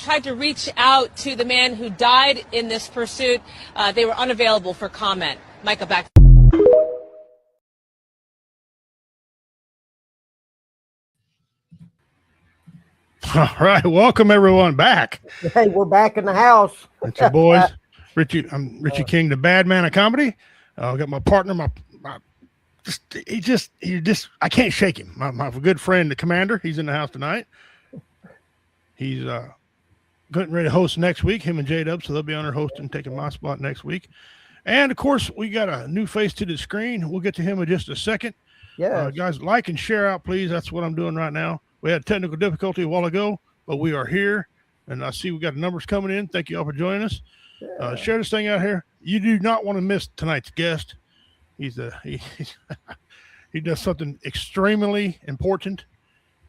tried to reach out to the man who died in this pursuit. They were unavailable for comment. Micah, back. All right, welcome everyone back. Hey, we're back in the house. It's your boys, Richie. I'm Richie King, the bad man of comedy. I got my partner, I can't shake him. My good friend, the commander, he's in the house tonight. He's getting ready to host next week, him and J-Dub, so they'll be on there hosting, taking my spot next week. And, of course, we got a new face to the screen. We'll get to him in just a second. Yeah. Guys, like and share out, please. That's what I'm doing right now. We had technical difficulty a while ago, but we are here, and I see we got numbers coming in. Thank you all for joining us. Yeah. Share this thing out here. You do not want to miss tonight's guest. He does something extremely important,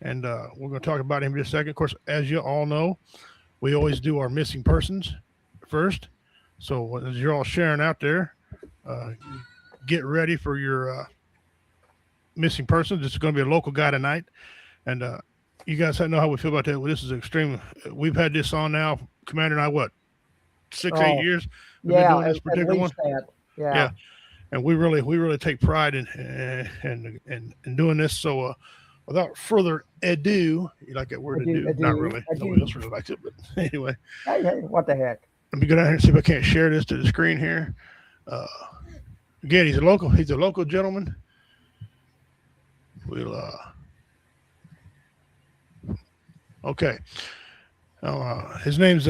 and we're going to talk about him in just a second. Of course, as you all know, we always do our missing persons first. So as you're all sharing out there, get ready for your missing persons. This is going to be a local guy tonight. And you guys know how we feel about that. Well, this is extreme. We've had this on now, Commander and I, 8 years? We've been doing this particular one. Yeah. And we really take pride in doing this. So without further ado, you like that word ado? Not really. Nobody else really likes it, but anyway. Hey, what the heck? Let me go down here and see if I can't share this to the screen here. Again, he's a local gentleman. We'll okay. His name's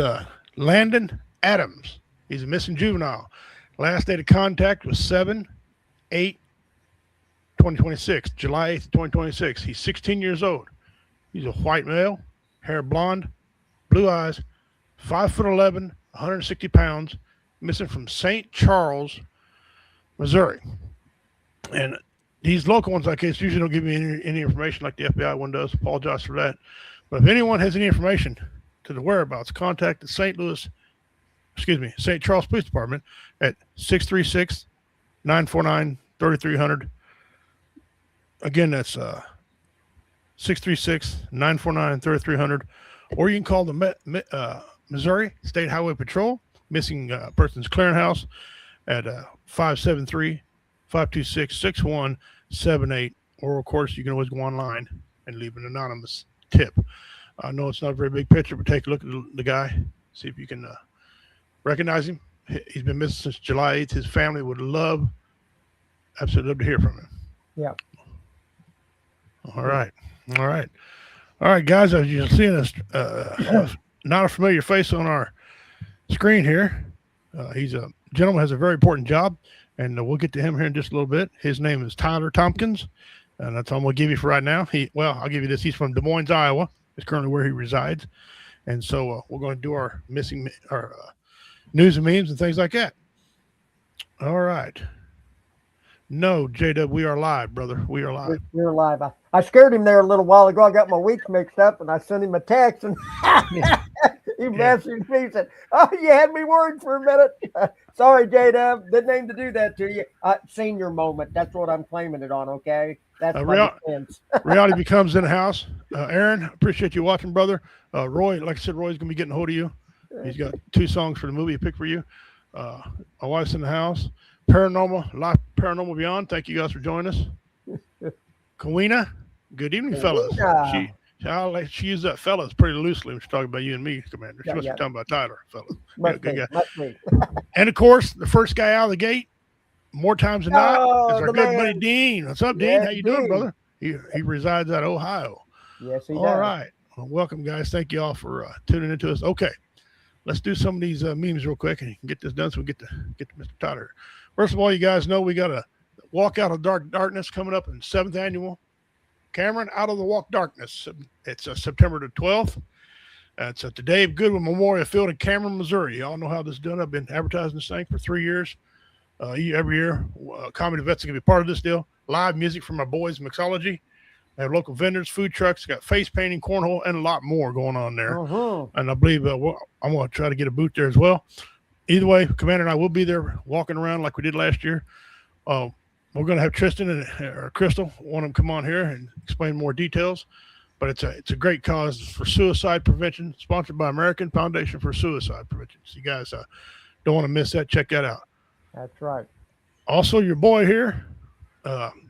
Landon Adams. He's a missing juvenile. Last date of contact was 7/8/2026, July 8th, 2026. He's 16 years old. He's a white male, hair blonde, blue eyes, 5'11", 160 pounds, missing from St. Charles, Missouri. And these local ones like this usually don't give me any information like the FBI one does. Apologize for that. But if anyone has any information to the whereabouts, contact the St. Charles Police Department at 636-949-3300. Again, that's 636-949-3300. Or you can call the Missouri State Highway Patrol Missing Persons Clearinghouse at 573-526-6178. Or, of course, you can always go online and leave an anonymous tip. I know it's not a very big picture, but take a look at the guy, see if you can recognize him. He's been missing since July 8th. His family would absolutely love to hear from him. Yeah. All right, guys. As you're seeing us, not a familiar face on our screen here. He's a gentleman, has a very important job, and we'll get to him here in just a little bit. His name is Tyler Tompkins, and that's all I'm going to give you for right now. I'll give you this. He's from Des Moines, Iowa. It's currently where he resides, and so we're going to do our news and memes and things like that. All right. No, J-Dub, we are live, brother. We are live. We're live. I scared him there a little while ago. I got my weeks mixed up, and I sent him a text, and he messaged me and said, "Oh, you had me worried for a minute." Sorry, J-Dub. Didn't aim to do that to you. Senior moment. That's what I'm claiming it on, okay? That's my defense. Reality becomes in the house. Aaron, appreciate you watching, brother. Roy, like I said, Roy's going to be getting a hold of you. He's got 2 songs for the movie he picked for you. My wife's in the house. Life Paranormal Beyond. Thank you guys for joining us. Kawina, good evening, fellas. She used that fellas pretty loosely when she's talking about you and me, Commander. She must be talking about Tyler, fellas. Good guy. And of course, the first guy out of the gate, more times than not, is our good buddy Dean. What's up, Dean? How you doing, brother? He resides out of Ohio. Yes, he does. All right. Well, welcome, guys. Thank you all for tuning into us. Okay. Let's do some of these memes real quick and get this done so we get to Mr. Tyler. First of all, you guys know we got a Walk Out of Darkness coming up in 7th annual. Cameron Out of the Walk Darkness. It's September the 12th. It's at the Dave Goodwin Memorial Field in Cameron, Missouri. Y'all know how this is done. I've been advertising this thing for 3 years. Every year, comedy vets are going to be part of this deal. Live music from our boys, Mixology. They have local vendors, food trucks, got face painting, cornhole, and a lot more going on there. And I believe I'm going to try to get a booth there as well. Either way, Commander and I will be there walking around like we did last year. We're going to have Tristan or Crystal, one of them, come on here and explain more details. but it's a great cause for suicide prevention, sponsored by American Foundation for Suicide Prevention. So you guys don't want to miss that. Check that out. That's right. Also, your boy here.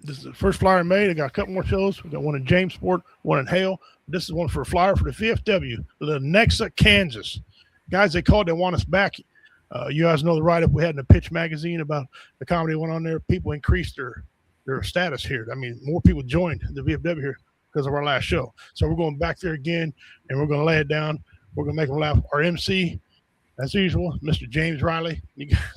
This is the first flyer made. I got a couple more shows. We got one in Jamesport, one in Hale. This is one for a flyer for the VFW, Lenexa, Kansas. Guys, they called. They want us back. You guys know the write-up we had in the Pitch magazine about the comedy that went on there. People increased their status here. I mean, more people joined the VFW here because of our last show. So we're going back there again, and we're going to lay it down. We're going to make them laugh. Our MC, as usual, Mr. James Riley.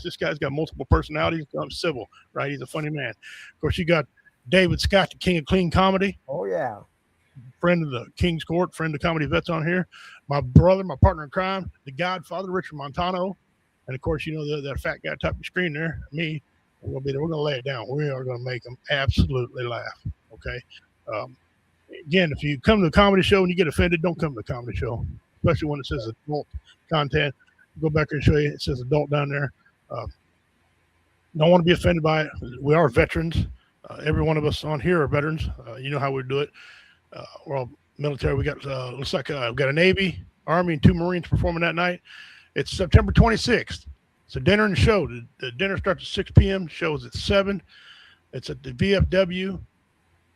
This guy's got multiple personalities. I'm civil, right? He's a funny man. Of course, you got David Scott, the king of clean comedy. Oh, yeah. Friend of the King's Court, friend of comedy vets on here. My brother, my partner in crime, the Godfather, Richard Montano. And, of course, you know, that fat guy top of the screen there, me. We're going to be there. We're going to lay it down. We are going to make them absolutely laugh, okay? Again, if you come to a comedy show and you get offended, don't come to the comedy show, especially when it says adult content. Go back there and show you. It says adult down there. Don't want to be offended by it. We are veterans. Every one of us on here are veterans. You know how we do it. We're all military. We got looks like we've got a Navy, Army, and 2 Marines performing that night. It's September 26th. It's a dinner and show. The dinner starts at 6 p.m. Show is at 7. It's at the VFW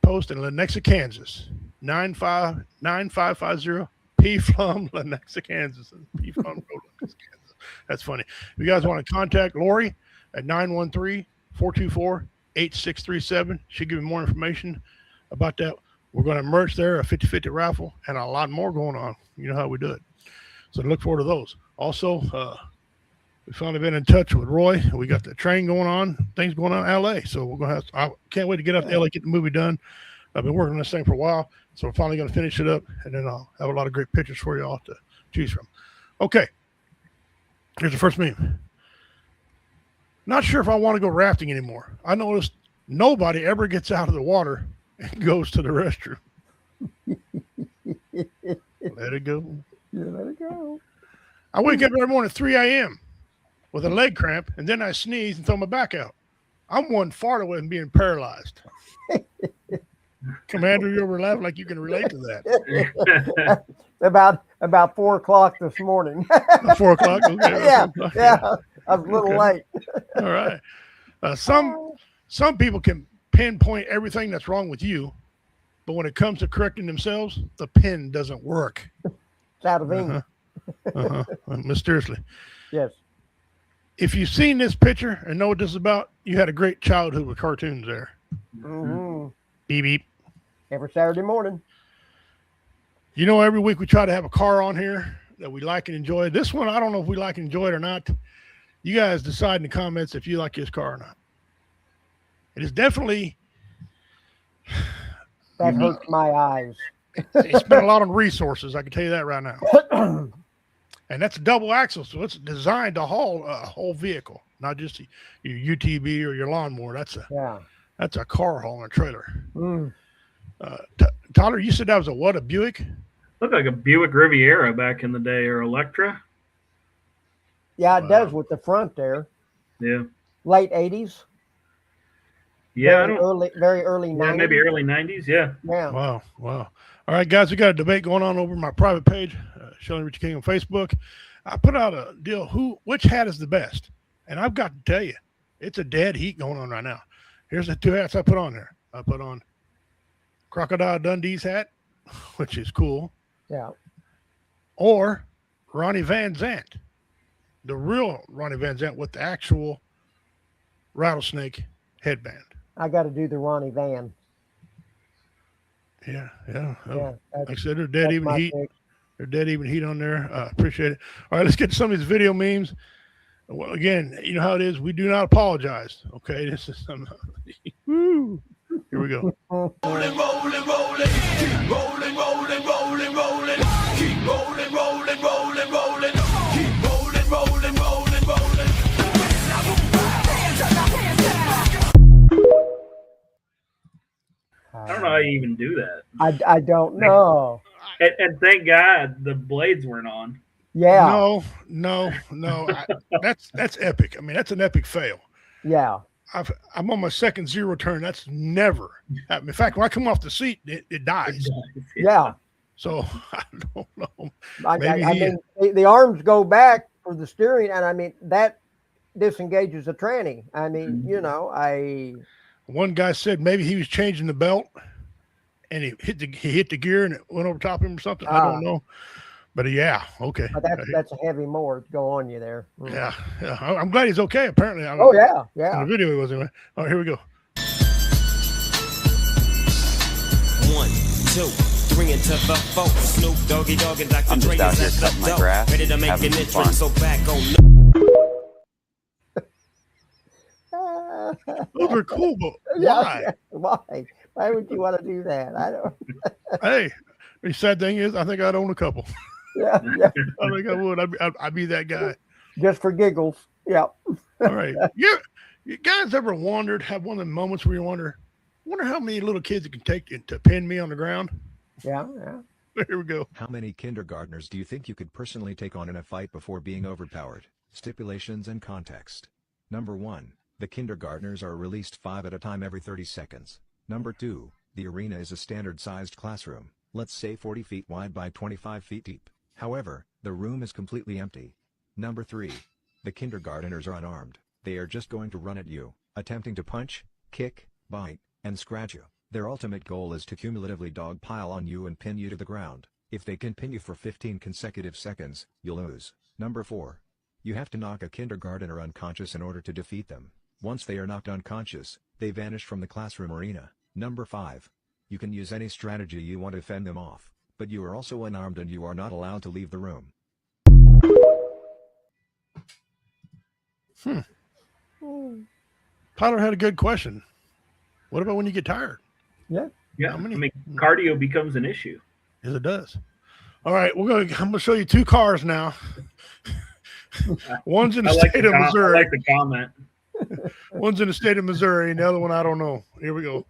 Post in Lenexa, Kansas. 9550 P Flum, Lenexa, Kansas. P Flum Road, Lenexa, Kansas. That's funny. If you guys want to contact Lori at 913-424-8637, she'll give you more information about that. We're going to merge there, a 50-50 raffle, and a lot more going on. You know how we do it. So look forward to those. Also, we've finally been in touch with Roy. We got the train going on, things going on in LA. So we're going to I can't wait to get out to LA, get the movie done. I've been working on this thing for a while. So we're finally going to finish it up, and then I'll have a lot of great pictures for you all to choose from. Okay. Here's the first meme. Not sure if I want to go rafting anymore. I noticed nobody ever gets out of the water and goes to the restroom. Let it go. Yeah, let it go. I wake up every morning at 3 a.m. with a leg cramp, and then I sneeze and throw my back out. I'm one fart away from being paralyzed. Commander, you ever laugh like you can relate to that? About 4 o'clock this morning. 4 o'clock? Okay. Yeah. I was a little late. All right. Some people can pinpoint everything that's wrong with you, but when it comes to correcting themselves, the pin doesn't work. It's out of ink. Mysteriously. Yes. If you've seen this picture and know what this is about, you had a great childhood with cartoons there. Mm-hmm. Beep, beep. Every Saturday morning. You know, every week we try to have a car on here that we like and enjoy. This one, I don't know if we like and enjoy it or not. You guys decide in the comments if you like this car or not. It is definitely... That hurts my eyes. They spent a lot on resources, I can tell you that right now. And that's a double axle, so it's designed to haul a whole vehicle, not just your UTV or your lawnmower. That's a car hauling a trailer. Mm. Tyler, you said that was a Buick? Looked like a Buick Riviera back in the day, or Electra. Yeah, it does with the front there. Yeah. Late 80s. Yeah, very early 90s. Yeah, maybe early 90s. Yeah. Yeah. Wow. All right, guys, we got a debate going on over my private page, Shelley Richard King on Facebook. I put out a deal, which hat is the best? And I've got to tell you, it's a dead heat going on right now. Here's the 2 hats I put on there. I put on Crocodile Dundee's hat, which is cool. Yeah. Or Ronnie Van Zant, the real Ronnie Van Zant with the actual rattlesnake headband. I got to do the Ronnie Van. Yeah. Yeah. Like I said, they're dead even heat. They're dead even heat on there. Appreciate it. All right, let's get to some of these video memes. Well, again, you know how it is. We do not apologize. Okay, this is some. Woo. Here we go. Rolling, rolling, rolling, keep rolling, rolling, rolling, rolling, keep rolling, rolling, rolling, rolling, keep rolling, rolling, rolling, rolling. I don't know how you even do that. I don't know. And thank God the blades weren't on. Yeah. No. That's epic. I mean, that's an epic fail. Yeah. I'm on my second zero turn. That's never happened. In fact, when I come off the seat, it dies. Yeah. So I don't know. I Maybe mean, the arms go back for the steering, and I mean that disengages the tranny. I mean, you know, one guy said maybe he was changing the belt and he hit the gear and it went over top of him or something. I don't know. But yeah, okay. But that's a heavy mower to go on you there. Yeah. I'm glad he's okay. Apparently. Oh yeah. In the video he was anyway. All right, here we go. 1, 2, 3 into the 4. Snoop Doggy Dogg and Dr. Dre out here is cutting my at the grass, ready to make having an some entrance. fun. So back on. Those are cool, but Yeah, why? Why would you want to do that? I don't. Hey, the sad thing is, I think I'd own a couple. Yeah. I think I would. I'd be that guy. Just for giggles. Yeah. All right. You guys ever have one of the moments where you wonder how many little kids it can take to pin me on the ground? Yeah. Here we go. How many kindergartners do you think you could personally take on in a fight before being overpowered? Stipulations and context. Number 1. The kindergartners are released 5 at a time every 30 seconds. Number 2. The arena is a standard-sized classroom, let's say 40 feet wide by 25 feet deep. However, the room is completely empty. Number 3. The kindergartners are unarmed. They are just going to run at you, attempting to punch, kick, bite, and scratch you. Their ultimate goal is to cumulatively dogpile on you and pin you to the ground. If they can pin you for 15 consecutive seconds, you'll lose. Number 4. You have to knock a kindergartner unconscious in order to defeat them. Once they are knocked unconscious, they vanish from the classroom arena. Number 5. You can use any strategy you want to fend them off, but you are also unarmed and you are not allowed to leave the room. Tyler had a good question. What about when you get tired? Yeah. I mean, cardio becomes an issue. Yes, it does. All right, I'm gonna show you 2 cars now. One's in the state of Missouri. I like the comment. One's in the state of Missouri, and the other one I don't know. Here we go.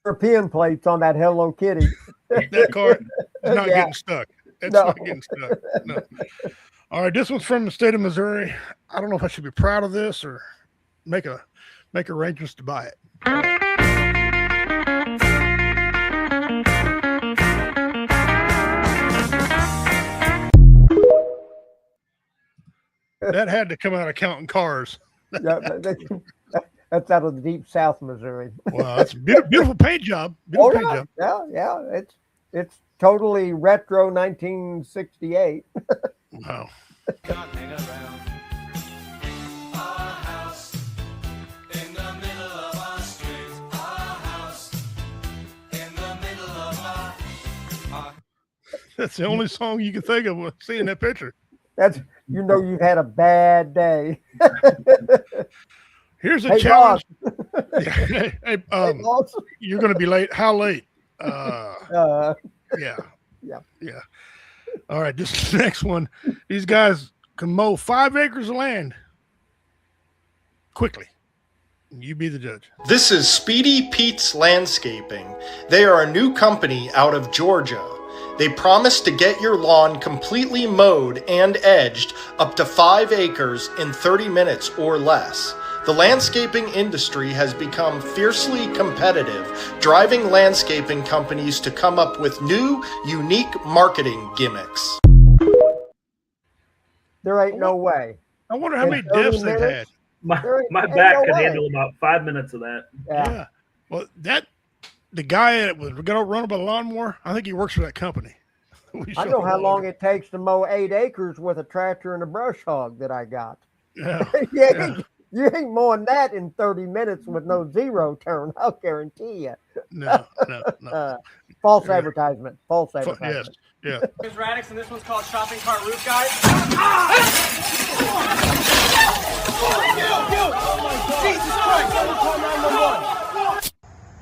European plates on that Hello Kitty. That car is not Yeah. getting stuck. It's No. not getting stuck. No. All right, this one's from the state of Missouri. I don't know if I should be proud of this or make arrangements to buy it. That had to come out of counting cars. Yeah, that's out of the deep South Missouri. Wow, that's a beautiful paint job. Beautiful paint job. Yeah. It's totally retro 1968. Wow. That's the only song you can think of seeing that picture. That's you've had a bad day. Here's a Hey, challenge. Hey, boss. You're going to be late. How late? Yeah. Yeah. All right, this next one. These guys can mow 5 acres of land quickly. You be the judge. This is Speedy Pete's Landscaping. They are a new company out of Georgia. They promise to get your lawn completely mowed and edged up to 5 acres in 30 minutes or less. The landscaping industry has become fiercely competitive, driving landscaping companies to come up with new, unique marketing gimmicks. There ain't no way. I wonder how many In 30 deaths they've had. minutes? My Ain't back no could way. handle about 5 minutes of that. Yeah. Well, the guy that was going to run up a lawnmower, I think he works for that company. I know how long it takes to mow 8 acres with a tractor and a brush hog that I got. Yeah. You ain't mowing that in 30 minutes with no zero turn. I'll guarantee you. No. False advertisement. False Yes. advertisement. Yeah. Here's Radix, and this one's called Shopping Cart Roof Guide.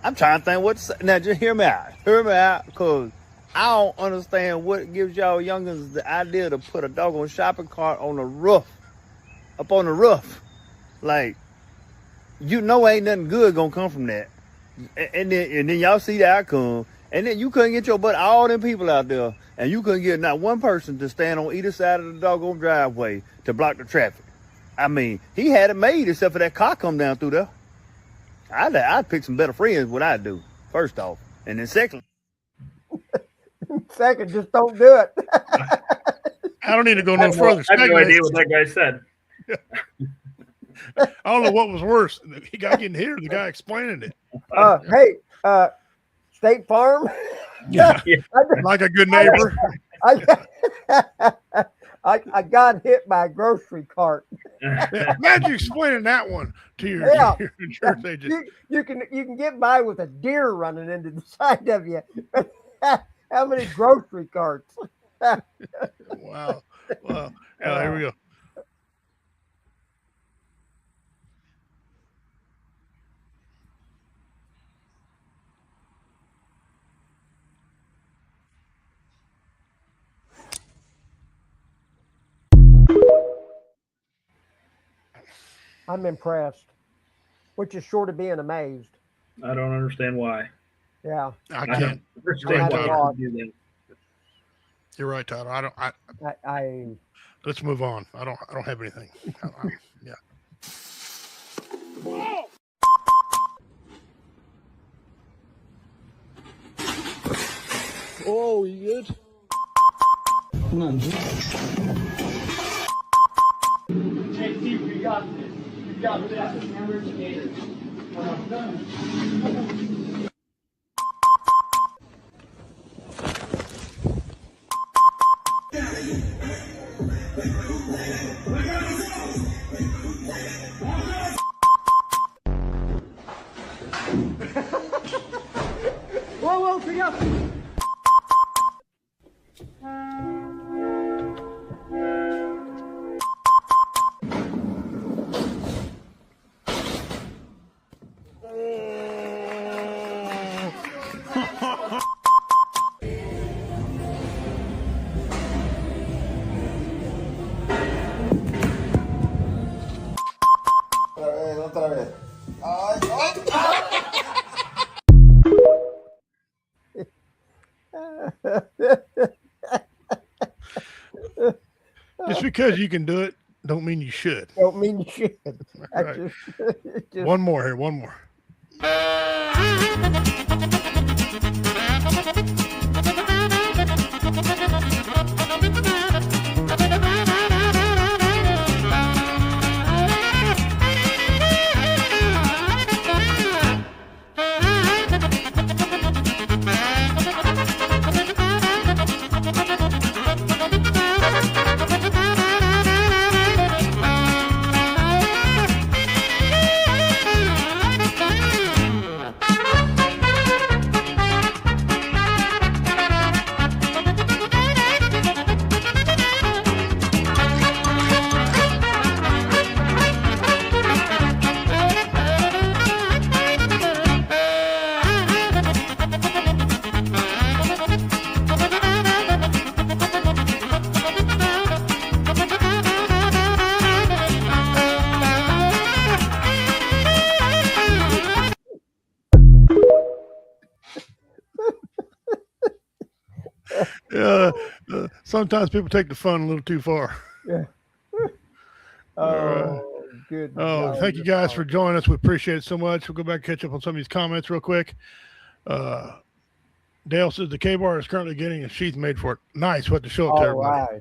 I'm trying to think what to say. Now, just hear me out, because I don't understand what gives y'all youngins the idea to put a doggone shopping cart on the roof, up on the roof. Like, you know ain't nothing good gonna come from that. And then y'all see the outcome, And then you couldn't get your butt, all them people out there, and you couldn't get not one person to stand on either side of the doggone driveway to block the traffic. I mean, he had it made except for that car come down through there. I'd pick some better friends, what I'd do, first off. And then second, just don't do it. I don't need to go no further. I have no idea what that guy said. I don't know what was worse, the guy getting hit or the guy explaining it. Hey, State Farm. Yeah, like a good neighbor. I got hit by a grocery cart. Imagine explaining that one to your insurance agent. You can get by with a deer running into the side of you. How many grocery carts? Wow. Here we go. I'm impressed, which is short of being amazed. I don't understand why. Yeah, I can't. Understand why I do that. You're right, Tyler. Let's move on. I don't have anything. Yeah. Oh, you good? None. JC, we got this. We got this. Remember the Gators. Whoa, pick up. Otra vez. Just because you can do it, don't mean you should. Don't mean you should. Right. One more here. One more. Sometimes people take the fun a little too far. Yeah. Good. Oh, thank you guys for joining us. We appreciate it so much. We'll go back and catch up on some of these comments real quick. Dale says the K-bar is currently getting a sheath made for it. Nice. What to show it to everybody.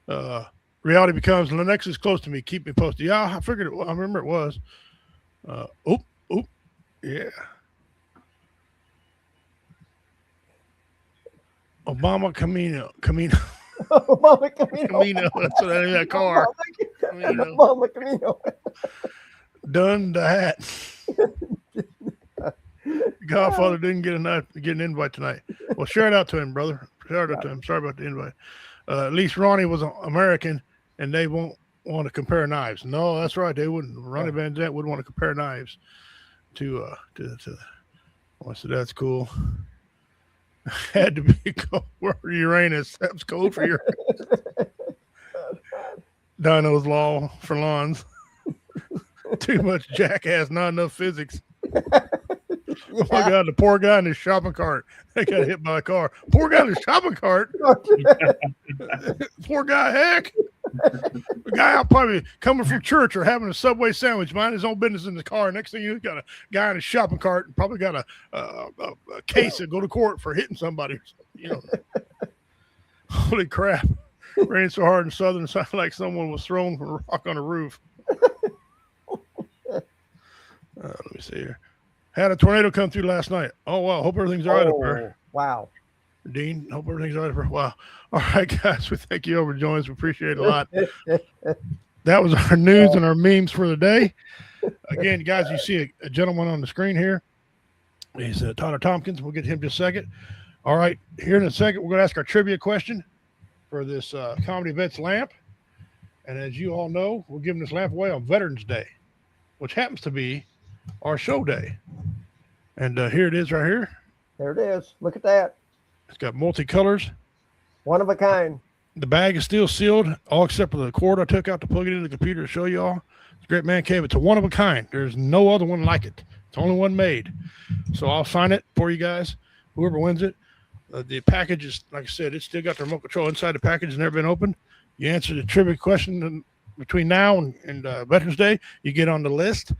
Right. Reality becomes Lennox is close to me. Keep me posted. Yeah, I figured it. I remember it was. Yeah. Obama Camino. Obama Camino. That's what I mean. That car. Obama Camino. Done that. Godfather didn't get an invite tonight. Well, share it out to him, brother. Share it out to him. Sorry about the invite. At least Ronnie was American, and they won't want to compare knives. No, that's right. They wouldn't. Ronnie Van Zant would want to compare knives to. I said that's cool. Had to be cold for Uranus. That was cold for Uranus. Dino's law for lawns. Too much jackass, not enough physics. The poor guy in his shopping cart. They got hit by a car. Poor guy in his shopping cart. Poor guy, heck. The guy out probably coming from church or having a Subway sandwich, minding his own business in the car. Next thing you got a guy in his shopping cart and probably got a case to go to court for hitting somebody. You know. Holy crap. Raining so hard in Southern, it sounded like someone was thrown from a rock on a roof. Let me see here. Had a tornado come through last night. Oh, wow. Hope everything's all right up there. Wow. Dean, hope everything's all right up there. Wow. All right, guys. We thank you for joining us. We appreciate it a lot. That was our news and our memes for the day. Again, guys, you see a gentleman on the screen here. He's Tyler Tompkins. We'll get to him just a second. All right. Here in a second, we're going to ask our trivia question for this Comedy Vets lamp. And as you all know, we're giving this lamp away on Veterans Day, which happens to be our show day. And here it is right here. There it is. Look at that. It's got multicolors. One of a kind. The bag is still sealed, all except for the cord I took out to plug it into the computer to show you all. It's a great man cave. It's a one of a kind. There's no other one like it. It's the only one made. So I'll sign it for you guys. Whoever wins it. The package is, like I said, it's still got the remote control inside the package. It's never been opened. You answer the trivia question between now and Veterans Day, you get on the list,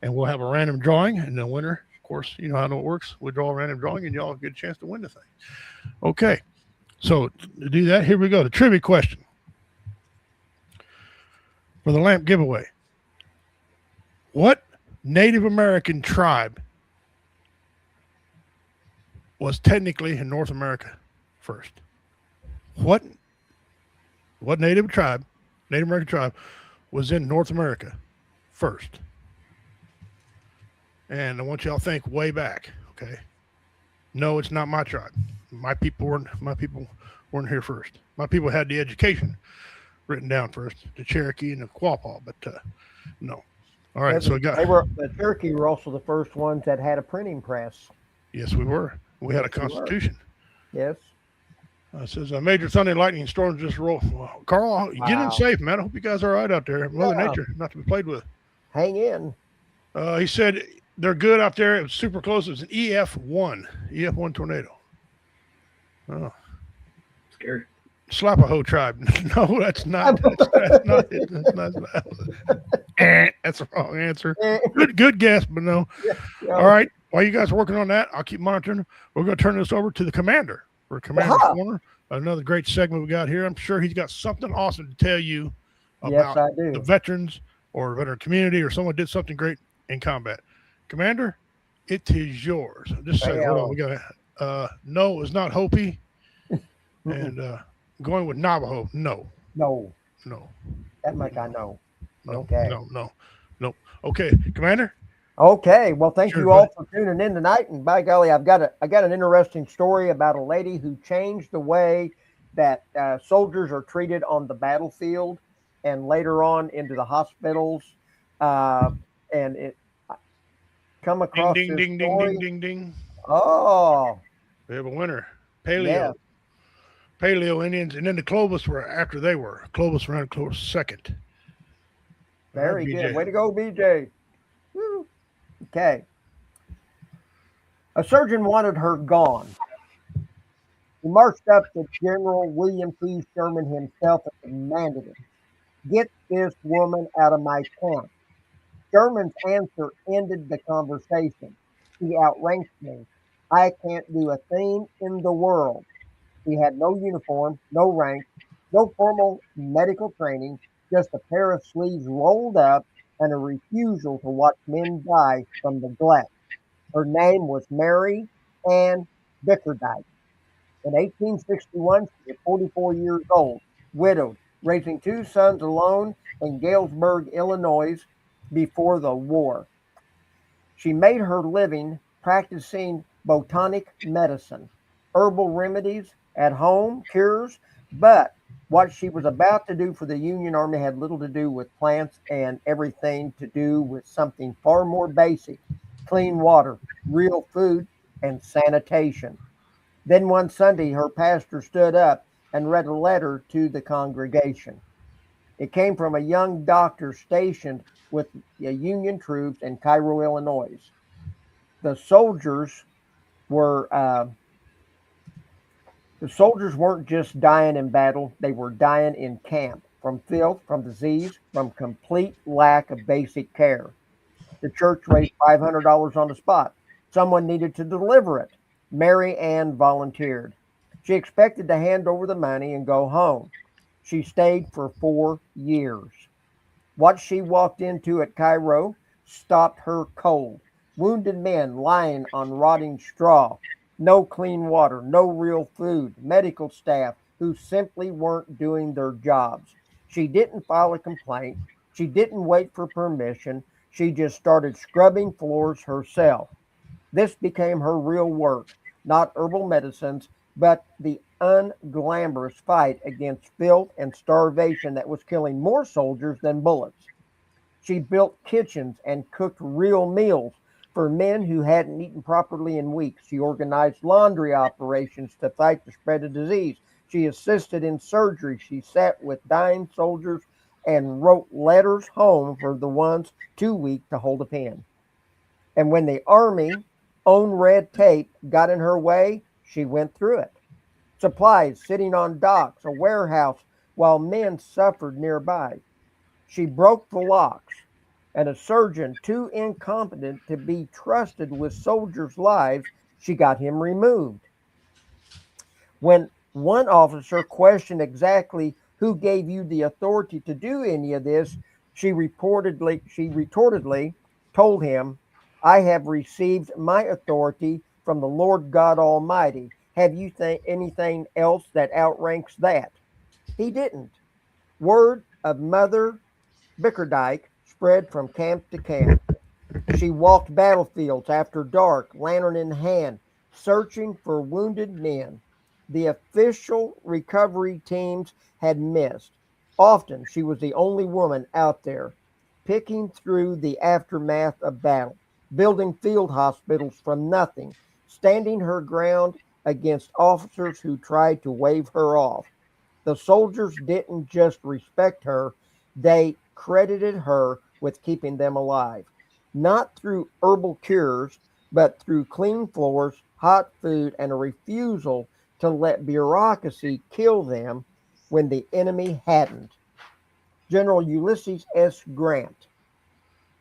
and we'll have a random drawing. And the winner, of course, you know how it works. We draw a random drawing, and y'all get a chance to win the thing. Okay. So to do that, here we go. The trivia question for the lamp giveaway. What Native American tribe was technically in North America first? What Native American tribe was in North America first? And I want y'all to think way back, okay? No, it's not my tribe. My people weren't here first. My people had the education written down first, the Cherokee and the Quapaw, but no. All right, so the Cherokee were also the first ones that had a printing press. Yes, we were. We had a constitution. Yes. It says major thunder and lightning storms just roll. Well, Carl, get in safe, man. I hope you guys are all right out there. Mother Nature, not to be played with. Hang in. He said they're good out there. It was super close. It was an EF1 tornado. Oh, scary. Slapaho tribe. No, that's not. That's not it. That's the wrong answer. Good guess, but no. Yeah. All right. While you guys are working on that, I'll keep monitoring. We're going to turn this over to the commander for Commander Corner. Another great segment we got here. I'm sure he's got something awesome to tell you about the veterans or veteran community or someone did something great in combat. Commander, it is yours. Just say, hold on. We got no, it's not Hopi. And going with Navajo. No. That much I know. Okay. No. Okay, Commander. Okay. Well, thank you all for tuning in tonight. And by golly, I got an interesting story about a lady who changed the way that soldiers are treated on the battlefield and later on into the hospitals. And it come across ding. Oh. We have a winner. Paleo Indians, and then the Clovis were after they were. Clovis ran close second. Very good. Way to go, BJ. Woo. Okay. A surgeon wanted her gone. He marched up to General William P. Sherman himself and demanded him, "Get this woman out of my camp." Sherman's answer ended the conversation. "He outranked me. I can't do a thing in the world." He had no uniform, no rank, no formal medical training, just a pair of sleeves rolled up and a refusal to watch men die from neglect. Her name was Mary Ann Bickerdike. In 1861, she was 44 years old, widowed, raising 2 sons alone in Galesburg, Illinois, before the war. She made her living practicing botanic medicine, herbal remedies, at home cures, but what she was about to do for the Union Army had little to do with plants and everything to do with something far more basic: clean water, real food, and sanitation. Then one Sunday, her pastor stood up and read a letter to the congregation. It came from a young doctor stationed with the Union troops in Cairo, Illinois. The soldiers were the soldiers weren't just dying in battle; they were dying in camp from filth, from disease, from complete lack of basic care. The church raised $500 on the spot. Someone needed to deliver it. Mary Ann volunteered. She expected to hand over the money and go home. She stayed for 4 years. What she walked into at Cairo stopped her cold. Wounded men lying on rotting straw, no clean water, no real food, medical staff who simply weren't doing their jobs. She didn't file a complaint. She didn't wait for permission. She just started scrubbing floors herself. This became her real work, not herbal medicines, but the unglamorous fight against filth and starvation that was killing more soldiers than bullets. She built kitchens and cooked real meals for men who hadn't eaten properly in weeks. She organized laundry operations to fight the spread of disease. She assisted in surgery. She sat with dying soldiers and wrote letters home for the ones too weak to hold a pen. And when the army own red tape got in her way, she went through it. Supplies sitting on docks, a warehouse, while men suffered nearby. She broke the locks, and a surgeon too incompetent to be trusted with soldiers' lives, she got him removed. When one officer questioned exactly who gave you the authority to do any of this, she retortedly told him, I have received my authority from the Lord God Almighty. Have you anything else that outranks that? He didn't. Word of Mother Bickerdike spread from camp to camp. She walked battlefields after dark, lantern in hand, searching for wounded men the official recovery teams had missed. Often she was the only woman out there, picking through the aftermath of battle, building field hospitals from nothing, standing her ground against officers who tried to wave her off. The soldiers didn't just respect her, they credited her with keeping them alive. Not through herbal cures, but through clean floors, hot food, and a refusal to let bureaucracy kill them when the enemy hadn't. General Ulysses S. Grant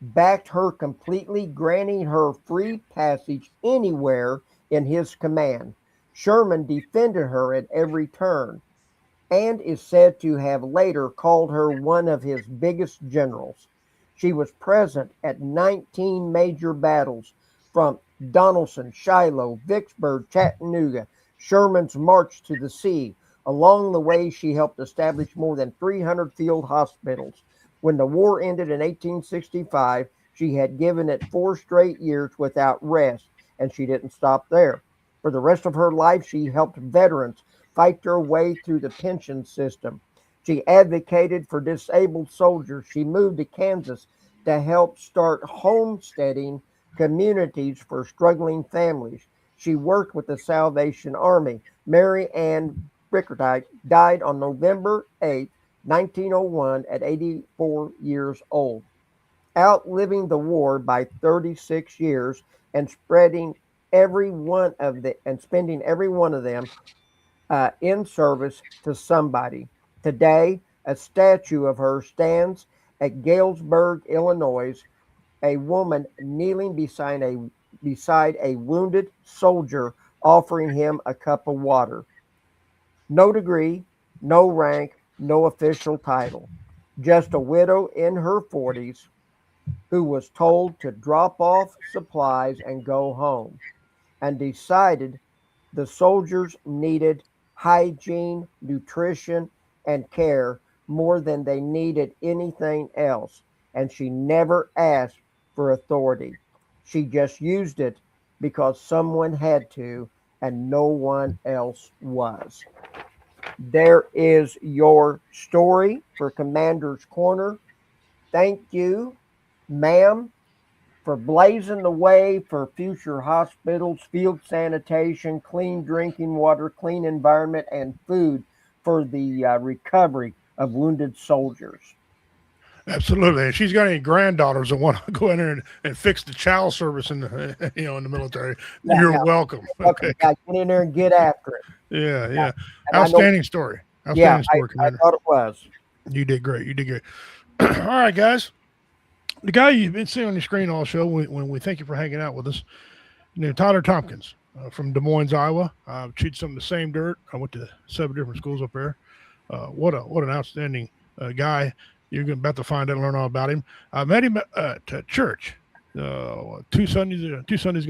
backed her completely, granting her free passage anywhere in his command. Sherman defended her at every turn and is said to have later called her one of his biggest generals. She was present at 19 major battles from Donelson, Shiloh, Vicksburg, Chattanooga, Sherman's march to the sea. Along the way, she helped establish more than 300 field hospitals. When the war ended in 1865, she had given it 4 straight years without rest, and she didn't stop there. For the rest of her life, she helped veterans fight their way through the pension system. She advocated for disabled soldiers. She moved to Kansas to help start homesteading communities for struggling families. She worked with the Salvation Army. Mary Ann Bickerdike died on November 8, 1901, at 84 years old, outliving the war by 36 years and spreading spending every one of them in service to somebody. Today, a statue of her stands at Galesburg, Illinois, a woman kneeling beside a wounded soldier, offering him a cup of water. No degree, no rank, no official title. Just a widow in her 40s who was told to drop off supplies and go home, and decided the soldiers needed hygiene, nutrition, and care more than they needed anything else. And she never asked for authority. She just used it because someone had to and no one else was. There is your story for Commander's Corner. Thank you, ma'am, for blazing the way for future hospitals, field sanitation, clean drinking water, clean environment, and food for the recovery of wounded soldiers. Absolutely. And she's got any granddaughters that want to go in there and fix the child service in the, in the military, you're welcome. Okay. Get in there and get after it. Yeah. And Outstanding story. Outstanding story, I Commander. thought it was. You did great. You did great. All right, guys. The guy you've been seeing on your screen all show, when we thank you for hanging out with us, Tyler Tompkins from Des Moines, Iowa. Chewed some of the same dirt. I went to 7 different schools up there. What an outstanding guy. You're about to find out and learn all about him. I met him at church 2 Sundays ago,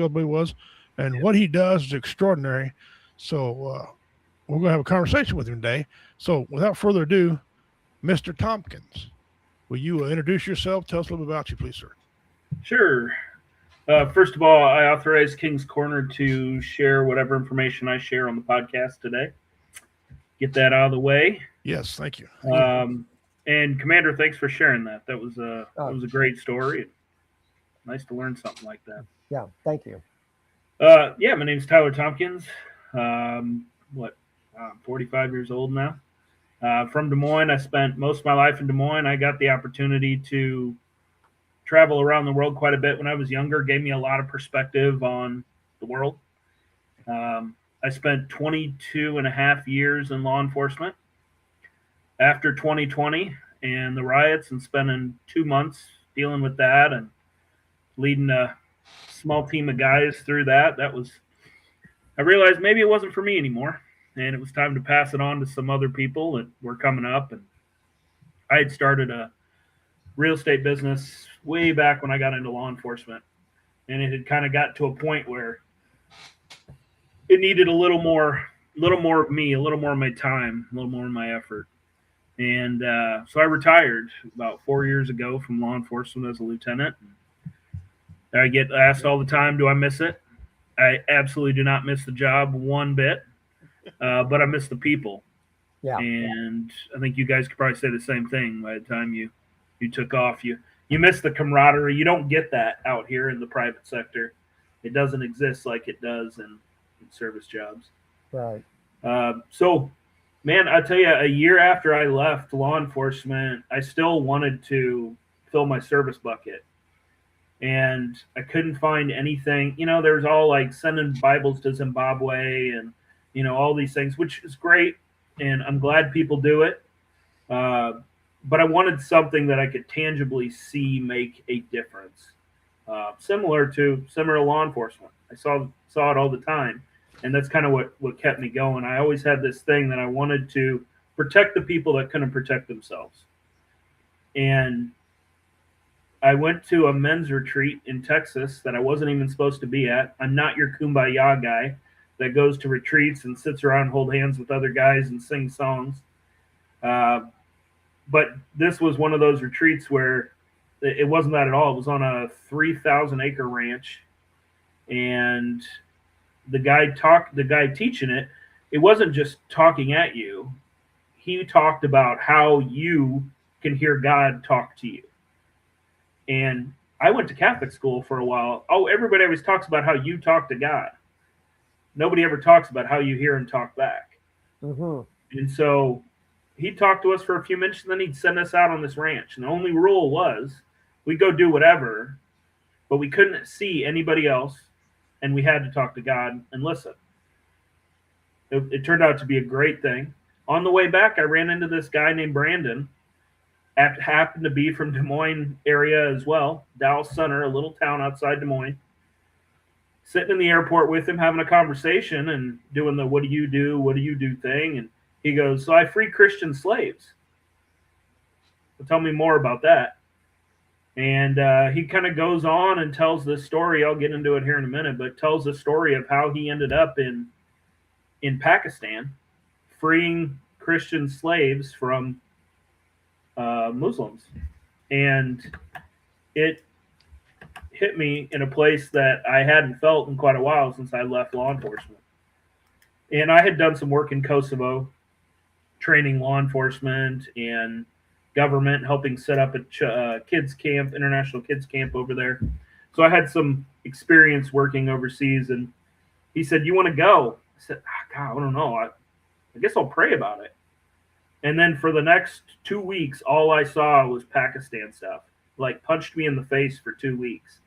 I believe it was. And what he does is extraordinary. So we're going to have a conversation with him today. So without further ado, Mr. Tompkins, will you introduce yourself? Tell us a little bit about you, please, sir. Sure. First of all, I authorize King's Corner to share whatever information I share on the podcast today. Get that out of the way. Yes, thank you. And Commander, thanks for sharing that. That was a great story. Nice to learn something like that. Yeah, thank you. My name's Tyler Tompkins. I'm 45 years old now. From Des Moines. I spent most of my life in Des Moines. I got the opportunity to travel around the world quite a bit when I was younger. Gave me a lot of perspective on the world. I spent 22 and a half years in law enforcement. After 2020 and the riots, and spending 2 months dealing with that and leading a small team of guys through that, I realized maybe it wasn't for me anymore. And it was time to pass it on to some other people that were coming up. And I had started a real estate business way back when I got into law enforcement. And it had kind of got to a point where it needed a little more of me, a little more of my time, a little more of my effort. And so I retired about 4 years ago from law enforcement as a lieutenant. I get asked all the time, do I miss it? I absolutely do not miss the job one bit, but I miss the people. Yeah. And I think you guys could probably say the same thing by the time you took off. You miss the camaraderie. You don't get that out here in the private sector. It doesn't exist like it does in service jobs. Right. So, man, I tell you, a year after I left law enforcement, I still wanted to fill my service bucket. And I couldn't find anything. There's all like sending Bibles to Zimbabwe and, all these things, which is great. And I'm glad people do it. But I wanted something that I could tangibly see make a difference. Similar to law enforcement. I saw it all the time. And that's kind of what kept me going. I always had this thing that I wanted to protect the people that couldn't protect themselves. And I went to a men's retreat in Texas that I wasn't even supposed to be at. I'm not your kumbaya guy that goes to retreats and sits around and hold hands with other guys and sing songs. But this was one of those retreats where it wasn't that at all. It was on a 3,000-acre ranch. And the guy teaching it, it wasn't just talking at you. He talked about how you can hear God talk to you. And I went to Catholic school for a while. Oh, everybody always talks about how you talk to God. Nobody ever talks about how you hear him talk back. Mm-hmm. And so he talked to us for a few minutes, and then he'd send us out on this ranch. And the only rule was we'd go do whatever, but we couldn't see anybody else. And we had to talk to God and listen. It turned out to be a great thing. On the way back, I ran into this guy named Brandon. Happened to be from Des Moines area as well. Dallas Center, a little town outside Des Moines. Sitting in the airport with him, having a conversation and doing the what do you do thing. And he goes, so I freed Christian slaves. Well, tell me more about that. And he kind of goes on and tells this story. I'll get into it here in a minute, but tells the story of how he ended up in Pakistan, freeing Christian slaves from Muslims. And it hit me in a place that I hadn't felt in quite a while since I left law enforcement. And I had done some work in Kosovo, training law enforcement and government, helping set up a kids camp, international kids camp over there. So I had some experience working overseas. And he said, you want to go? I said, God, I don't know. I guess I'll pray about it. And then for the next 2 weeks, all I saw was Pakistan stuff. Like punched me in the face for 2 weeks.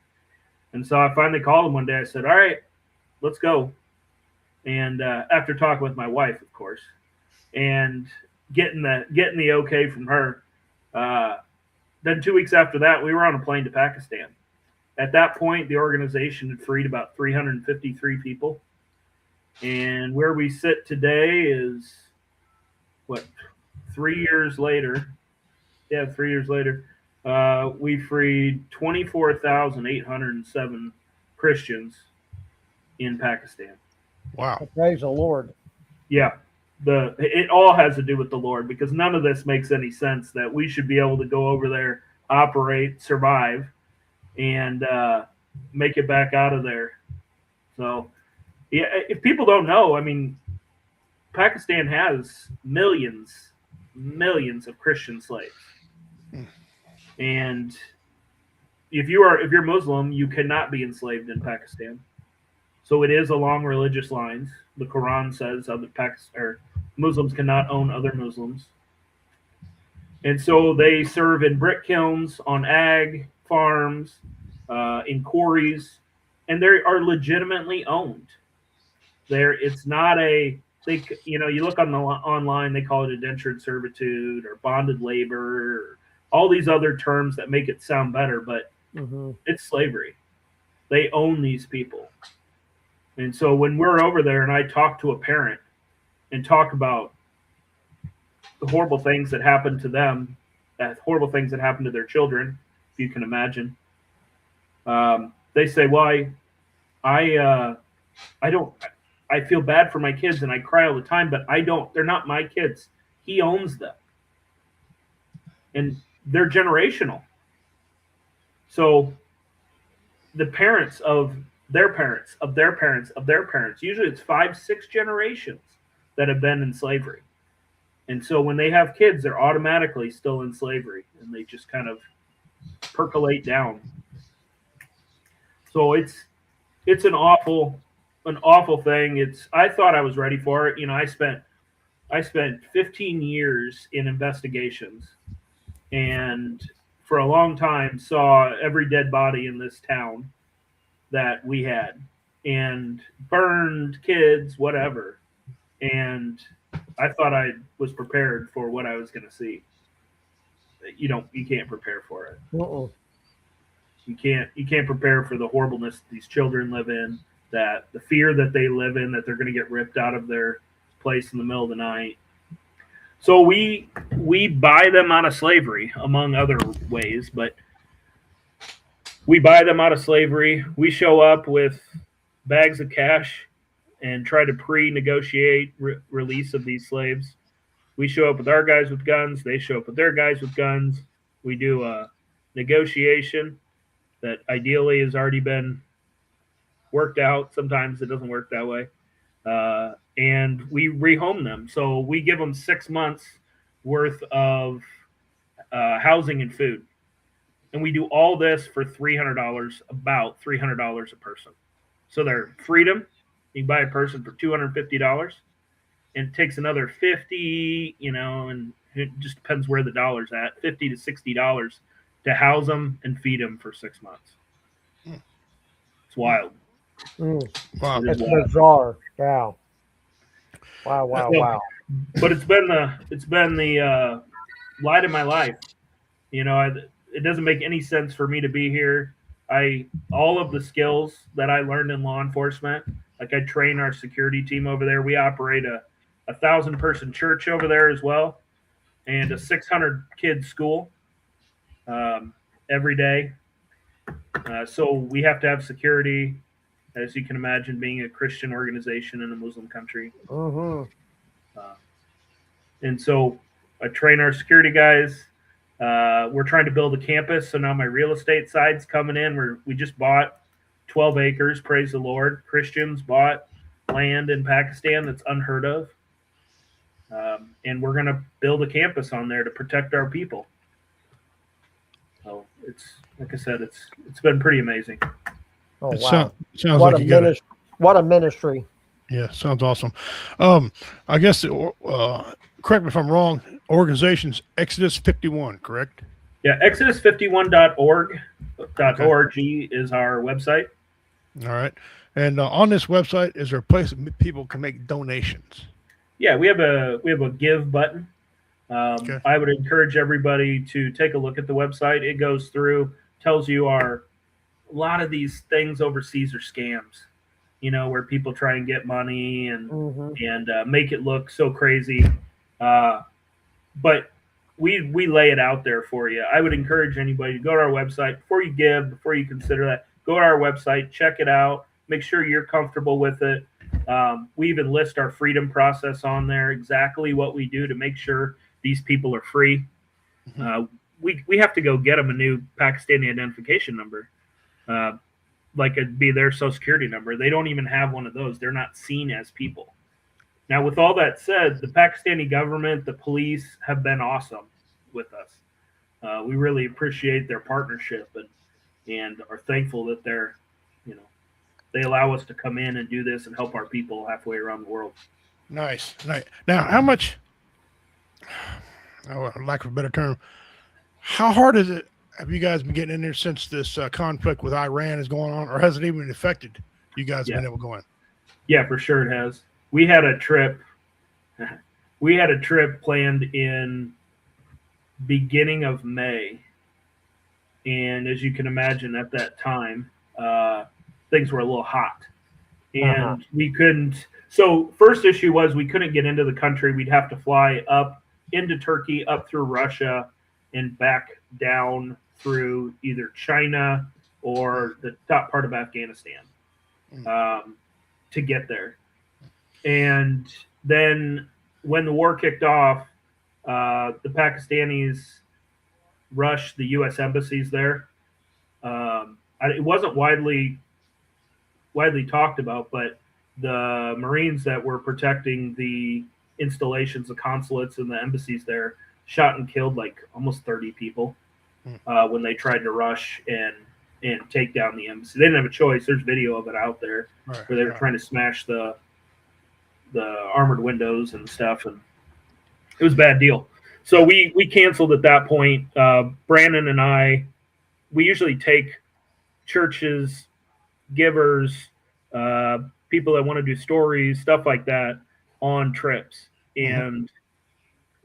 And so I finally called him one day. I said, all right, let's go. And after talking with my wife, of course, and getting the okay from her, then 2 weeks after that, we were on a plane to Pakistan. At that point, the organization had freed about 353 people. And where we sit today is, 3 years later? Yeah, 3 years later. We freed 24,807 Christians in Pakistan. Wow. Praise the Lord. Yeah. It all has to do with the Lord, because none of this makes any sense that we should be able to go over there, operate, survive, and make it back out of there. So, yeah, if people don't know, I mean, Pakistan has millions of Christian slaves. And if you're Muslim, you cannot be enslaved in Pakistan. So it is along religious lines. The Quran says Muslims cannot own other Muslims. And so they serve in brick kilns, on ag farms, in quarries, and they are legitimately owned. It's not you look online, they call it indentured servitude or bonded labor, or all these other terms that make it sound better, but it's slavery. They own these people. And so when we're over there and I talk to a parent and talk about the horrible things that happen to them, that horrible things that happen to their children, if you can imagine, they say, well, I feel bad for my kids and I cry all the time, but they're not my kids. He owns them. And they're generational. So the parents of their parents, of their parents, of their parents, usually it's 5-6 generations that have been in slavery. And so when they have kids, they're automatically still in slavery, and they just kind of percolate down. So it's an awful thing. I thought I was ready for it. I spent 15 years in investigations, and for a long time saw every dead body in this town that we had, and burned kids, whatever. And I thought I was prepared for what I was going to see. You can't prepare for it. You can't prepare for the horribleness these children live in, that the fear that they live in, that they're going to get ripped out of their place in the middle of the night. So we buy them out of slavery, among other ways, but we buy them out of slavery. We show up with bags of cash and try to pre-negotiate release of these slaves. We show up with our guys with guns. They show up with their guys with guns. We do a negotiation that ideally has already been worked out. Sometimes it doesn't work that way. And we rehome them. So we give them 6 months worth of housing and food. And we do all this for $300, about $300 a person. So their freedom, you can buy a person for $250, and it takes another $50, and it just depends where the dollar's at, $50 to $60 to house them and feed them for 6 months. It's wild. Wow. It's bizarre. Yeah. Wow. But it's been the light of my life. It doesn't make any sense for me to be here. All of the skills that I learned in law enforcement, like I train our security team over there. We operate a 1,000-person church over there as well, and a 600-kid school every day. So we have to have security, as you can imagine, being a Christian organization in a Muslim country. And so I train our security guys. We're trying to build a campus, so now my real estate side's coming in. We just bought 12 acres, praise the Lord. Christians bought land in Pakistan that's unheard of. And we're going to build a campus on there to protect our people. So it's, like I said, it's been pretty amazing. Oh, It wow. sounds like you got what a ministry. Yeah, sounds awesome. I guess, correct me if I'm wrong, organization's Exodus 51, correct? Yeah, exodus51.org. .org is our website. All right. And on this website, is there a place that people can make donations? Yeah, we have a give button. Okay. I would encourage everybody to take a look at the website. It goes through, tells you a lot of these things overseas are scams. Where people try and get money and make it look so crazy. But we lay it out there for you. I would encourage anybody to go to our website before you give, before you consider that. Go to our website, check it out, make sure you're comfortable with it. We even list our freedom process on there, exactly what we do to make sure these people are free. We have to go get them a new Pakistani identification number. Like it'd be their social security number. They don't even have one of those. They're not seen as people. Now, with all that said, the Pakistani government, the police have been awesome with us. We really appreciate their partnership and are thankful that they allow us to come in and do this and help our people halfway around the world. Nice. Now, how much, lack of a better term, how hard is it? Have you guys been getting in there since this conflict with Iran is going on, or has it even affected you guys been able to go in? Yeah, for sure it has. We had a trip. We had a trip planned in beginning of May, and as you can imagine, at that time, things were a little hot, and we couldn't. So, first issue was we couldn't get into the country. We'd have to fly up into Turkey, up through Russia, and back down through either China or the top part of Afghanistan to get there. And then when the war kicked off, the Pakistanis rushed the U.S. embassies there. It wasn't widely talked about, but the Marines that were protecting the installations, the consulates, and the embassies there shot and killed like almost 30 people when they tried to rush and take down the embassy. They didn't have a choice. There's video of it out there where they were trying to smash the armored windows and stuff, and it was a bad deal. So we canceled at that point. Brandon and I, we usually take churches, givers, people that want to do stories, stuff like that, on trips, and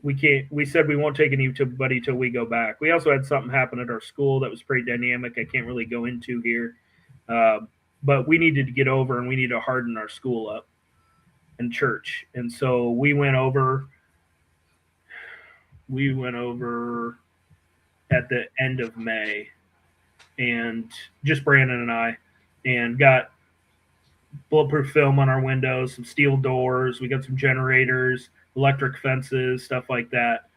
we said we won't take anybody till we go back. We also had something happen at our school that was pretty dynamic. I can't really go into here, but we needed to get over, and we need to harden our school up and church. And so we went over at the end of May, and just Brandon and I, and got bulletproof film on our windows, some steel doors. We got some generators, electric fences, stuff like that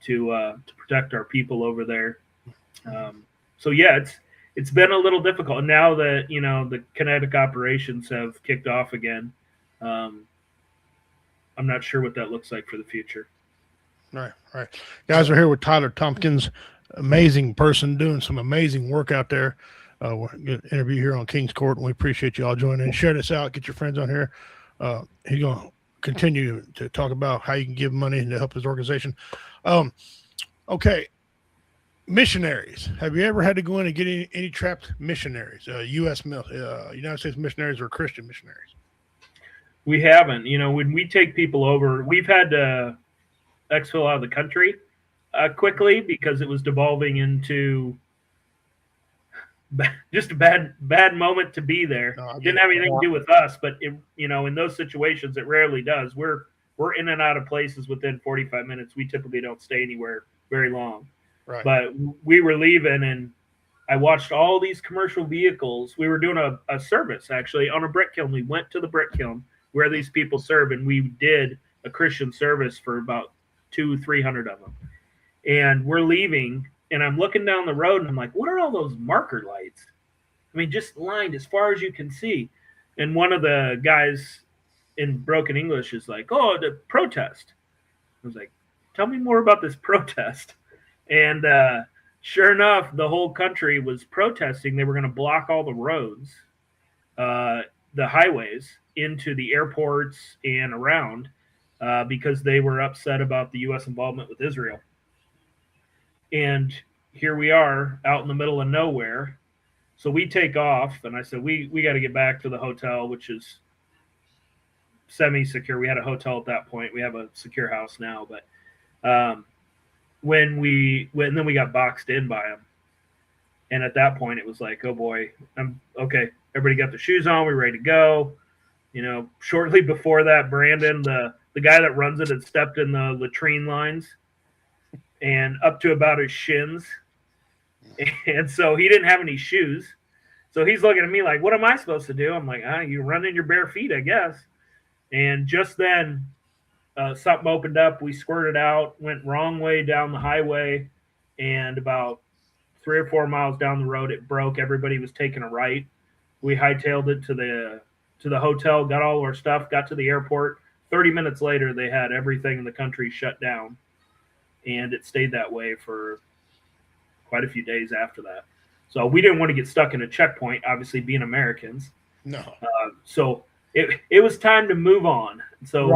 to protect our people over there. So yeah, it's been a little difficult. Now that the kinetic operations have kicked off again, I'm not sure what that looks like for the future. Right. Guys, we're here with Tyler Tompkins, amazing person doing some amazing work out there. We're going to interview here on King's Court, and we appreciate you all joining in. Share this out. Get your friends on here. He's going to continue to talk about how you can give money to help his organization. Okay. Missionaries. Have you ever had to go in and get any trapped missionaries, United States missionaries or Christian missionaries? We haven't. When we take people over, we've had to exfil out of the country quickly because it was devolving into just a bad moment to be there. It didn't have anything to do with us, but in those situations, it rarely does. We're in and out of places within 45 minutes. We typically don't stay anywhere very long. Right. But we were leaving, and I watched all these commercial vehicles. We were doing a service actually on a brick kiln. We went to the brick kiln where these people serve, and we did a Christian service for about 200-300 of them. And we're leaving, and I'm looking down the road, and I'm like, what are all those marker lights? I mean, just lined as far as you can see. And one of the guys in broken English is like, oh, the protest. I was like, tell me more about this protest. And sure enough, the whole country was protesting. They were going to block all the roads the highways into the airports and around because they were upset about the U.S. involvement with Israel. And here we are out in the middle of nowhere. So we take off, and I said, we got to get back to the hotel, which is semi-secure. We had a hotel at that point. We have a secure house now, but then we got boxed in by them. And at that point, it was like, oh boy, I'm okay. Everybody got their shoes on. We're ready to go. You know, shortly before that, Brandon, the guy that runs it, had stepped in the latrine lines and up to about his shins. And so he didn't have any shoes. So he's looking at me like, what am I supposed to do? I'm like, you run in your bare feet, I guess. And just then something opened up. We squirted out, went wrong way down the highway, and about 3 or 4 miles down the road, it broke. Everybody was taking a right. We hightailed it to the hotel, got all our stuff, got to the airport. 30 minutes later, they had everything in the country shut down. And it stayed that way for quite a few days after that. So we didn't want to get stuck in a checkpoint, obviously being Americans. No. So it was time to move on. So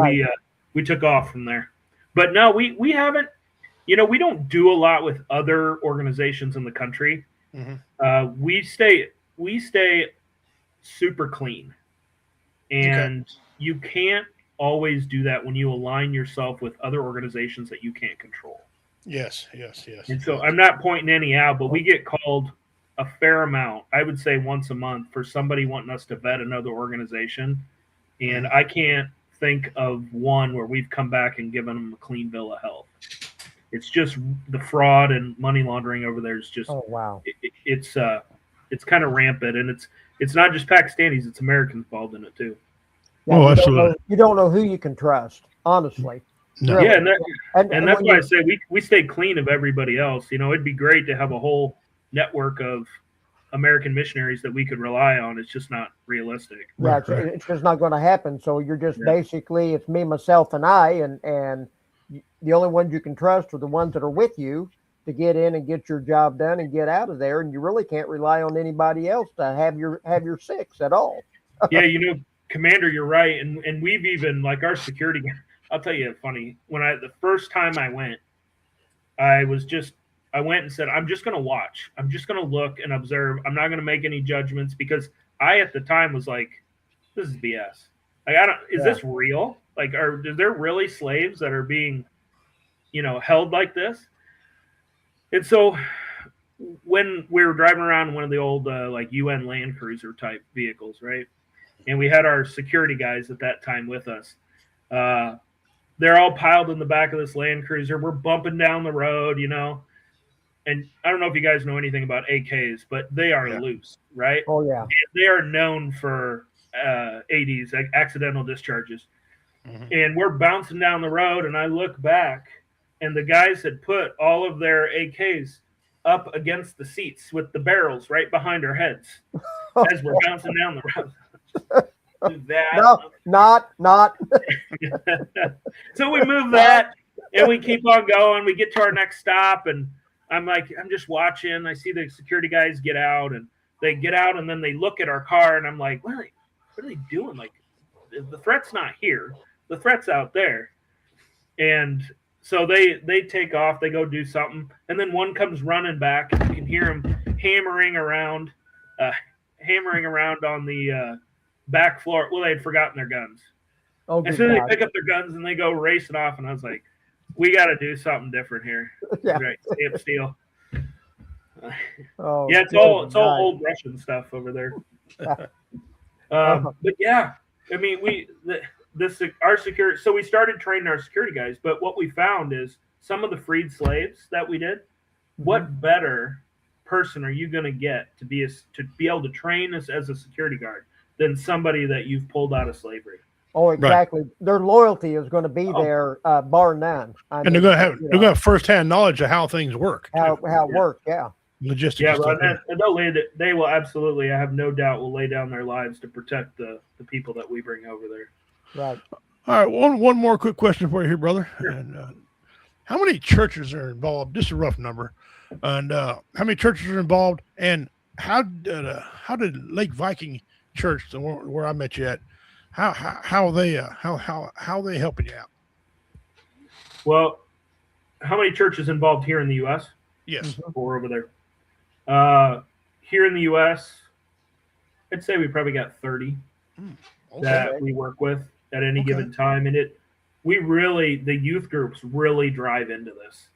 we took off from there. But no, we haven't, you know, we don't do a lot with other organizations in the country. Mm-hmm. We stay super clean. And you can't always do that when you align yourself with other organizations that you can't control. Yes. And so I'm not pointing any out, but we get called a fair amount, I would say once a month, for somebody wanting us to vet another organization. And I can't think of one where we've come back and given them a clean bill of health. It's just the fraud and money laundering over there is just, it's kind of rampant. And it's not just Pakistanis, it's Americans involved in it too. Yeah, absolutely. You don't know who you can trust, honestly. No. Really. Yeah, and that's why I say we stay clean of everybody else. You know, it'd be great to have a whole network of American missionaries that we could rely on. It's just not realistic. Yeah, it's just not going to happen. So you're just basically, it's me, myself, and I, and the only ones you can trust are the ones that are with you to get in and get your job done and get out of there. And you really can't rely on anybody else to have your six at all. Yeah, you know, Commander, you're right. And we've even, like, our security, I'll tell you funny, the first time I went, I went and said, I'm just going to watch. I'm just going to look and observe. I'm not going to make any judgments, because I, at the time, was like, this is BS. Like, is this real? Like, are there really slaves that are being, you know, held like this? And so when we were driving around one of the old, like, UN Land Cruiser type vehicles, right? And we had our security guys at that time with us. They're all piled in the back of this Land Cruiser. We're bumping down the road, you know. And I don't know if you guys know anything about AKs, but they are loose, right? Oh, yeah. And they are known for ADs, like accidental discharges. Mm-hmm. And we're bouncing down the road, and I look back, and the guys had put all of their AKs up against the seats with the barrels right behind our heads as we're bouncing down the road. No, not. So we move that, and we keep on going. We get to our next stop, and I'm just watching. I see the security guys get out, and they get out, and then they look at our car, and I'm like, what are they doing? Like, the threat's not here. The threat's out there. And so they take off. They go do something, and then one comes running back. And you can hear him hammering around on the back floor. Well, they had forgotten their guns. Oh, and so they pick up their guns and they go racing off. And I was like, we got to do something different here. Yeah. Right. Stay up steel. Oh, yeah, it's all old Russian stuff over there. But yeah, I mean, our security. So we started training our security guys. But what we found is some of the freed slaves that we did. Mm-hmm. What better person are you going to get to be able to train as a security guard than somebody that you've pulled out of slavery? Oh, exactly. Right. Their loyalty is going to be there, bar none. And they're going to have firsthand knowledge of how things work. How it works, yeah. Logistics. Yeah, and they will absolutely, I have no doubt, will lay down their lives to protect the people that we bring over there. Right. All right, one more quick question for you here, brother. Sure. And, how many churches are involved? Just a rough number. And how many churches are involved? And how did Lake Viking church where I met you at, how they helping you out? Well, how many churches involved here in the U.S.? Yes. Or over there? Here in the U.S., I'd say we probably got 30 that we work with at any given time. And the youth groups really drive into this.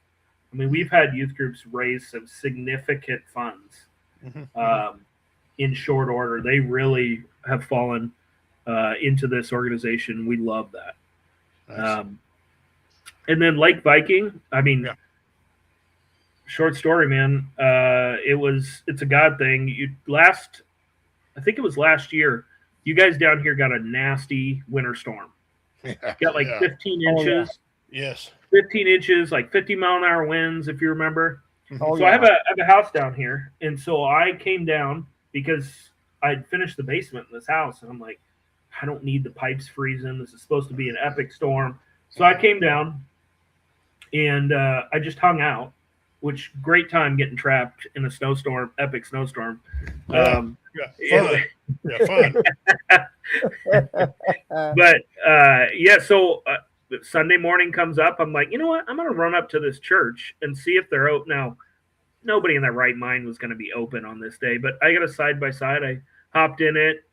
I mean, we've had youth groups raise some significant funds in short order. They really have fallen into this organization. We love that. Nice. And then Lake Viking, I mean, short story, man. It's a God thing. I think it was last year, you guys down here got a nasty winter storm. Got like 15 inches. Yes. 15 inches, like 50-mile-an-hour winds, if you remember. I have a house down here. And so I came down because I'd finished the basement in this house. And I'm like, I don't need the pipes freezing. This is supposed to be an epic storm. So I came down and I just hung out, which great time getting trapped in a snowstorm, epic snowstorm. Fun. But so Sunday morning comes up. I'm like, you know what? I'm going to run up to this church and see if they're open. Now, nobody in their right mind was going to be open on this day, but I got a side-by-side. I hopped in it.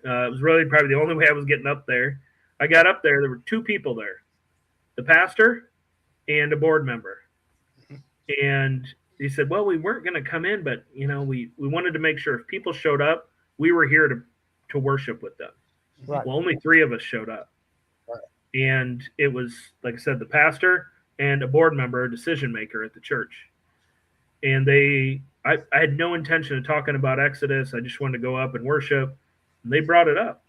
It was really probably the only way I was getting up there. I got up there. There were two people there, the pastor and a board member. And he said, well, we weren't going to come in, but, we wanted to make sure if people showed up, we were here to worship with them. Right. Well, only 3 of us showed up. Right. And it was, like I said, the pastor and a board member, a decision maker at the church. And I had no intention of talking about Exodus. I just wanted to go up and worship. And they brought it up.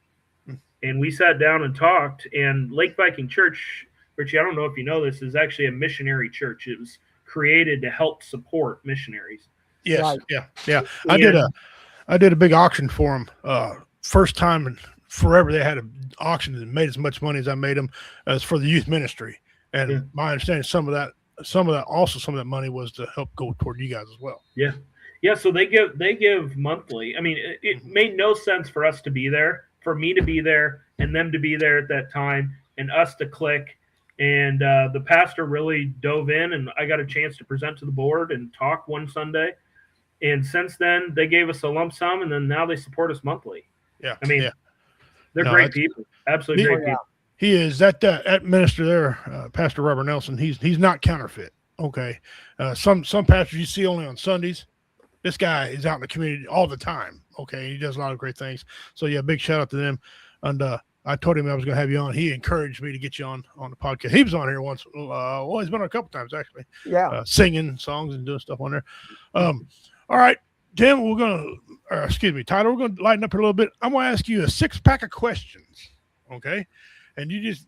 And we sat down and talked. And Lake Viking Church, Richie, I don't know if you know this, is actually a missionary church. It was created to help support missionaries. Yes. Right. Yeah. I did a big auction for them. First time in forever they had an auction that made as much money as I made them as for the youth ministry. And my understanding, some of that money was to help go toward you guys as well. Yeah. Yeah. So they give monthly. I mean, it made no sense for us to be there, for me to be there and them to be there at that time and us to click. And the pastor really dove in, and I got a chance to present to the board and talk one Sunday. And since then, they gave us a lump sum, and then now they support us monthly. Yeah, I mean, they're great people, absolutely great people. He is that minister there, Pastor Robert Nelson. He's not counterfeit. Okay, some pastors you see only on Sundays. This guy is out in the community all the time. Okay, he does a lot of great things. So yeah, big shout out to them. And I told him I was going to have you on. He encouraged me to get you on the podcast. He was on here once. Well, he's been on a couple times actually. Yeah, singing songs and doing stuff on there. All right, Tim, Tyler, we're going to lighten up here a little bit. I'm going to ask you a 6-pack of questions, okay? And you just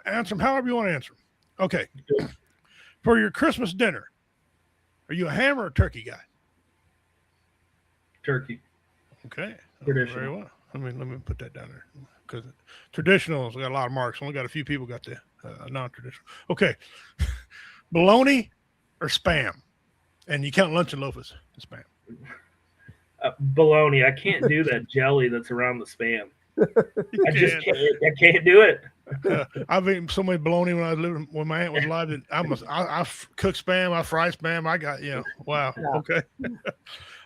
answer them however you want to answer them. Okay. For your Christmas dinner, are you a ham or a turkey guy? Turkey. Okay. Traditional. Very well. Let me put that down there because traditional has got a lot of marks. Only got a few people got the non-traditional. Okay. Bologna or Spam? And you count lunch and loaf as Spam. Bologna. I can't do that jelly that's around the Spam. I can't do it. I've eaten so many bologna when my aunt was alive that I cook Spam, I fry Spam. I got, wow. Yeah. Okay.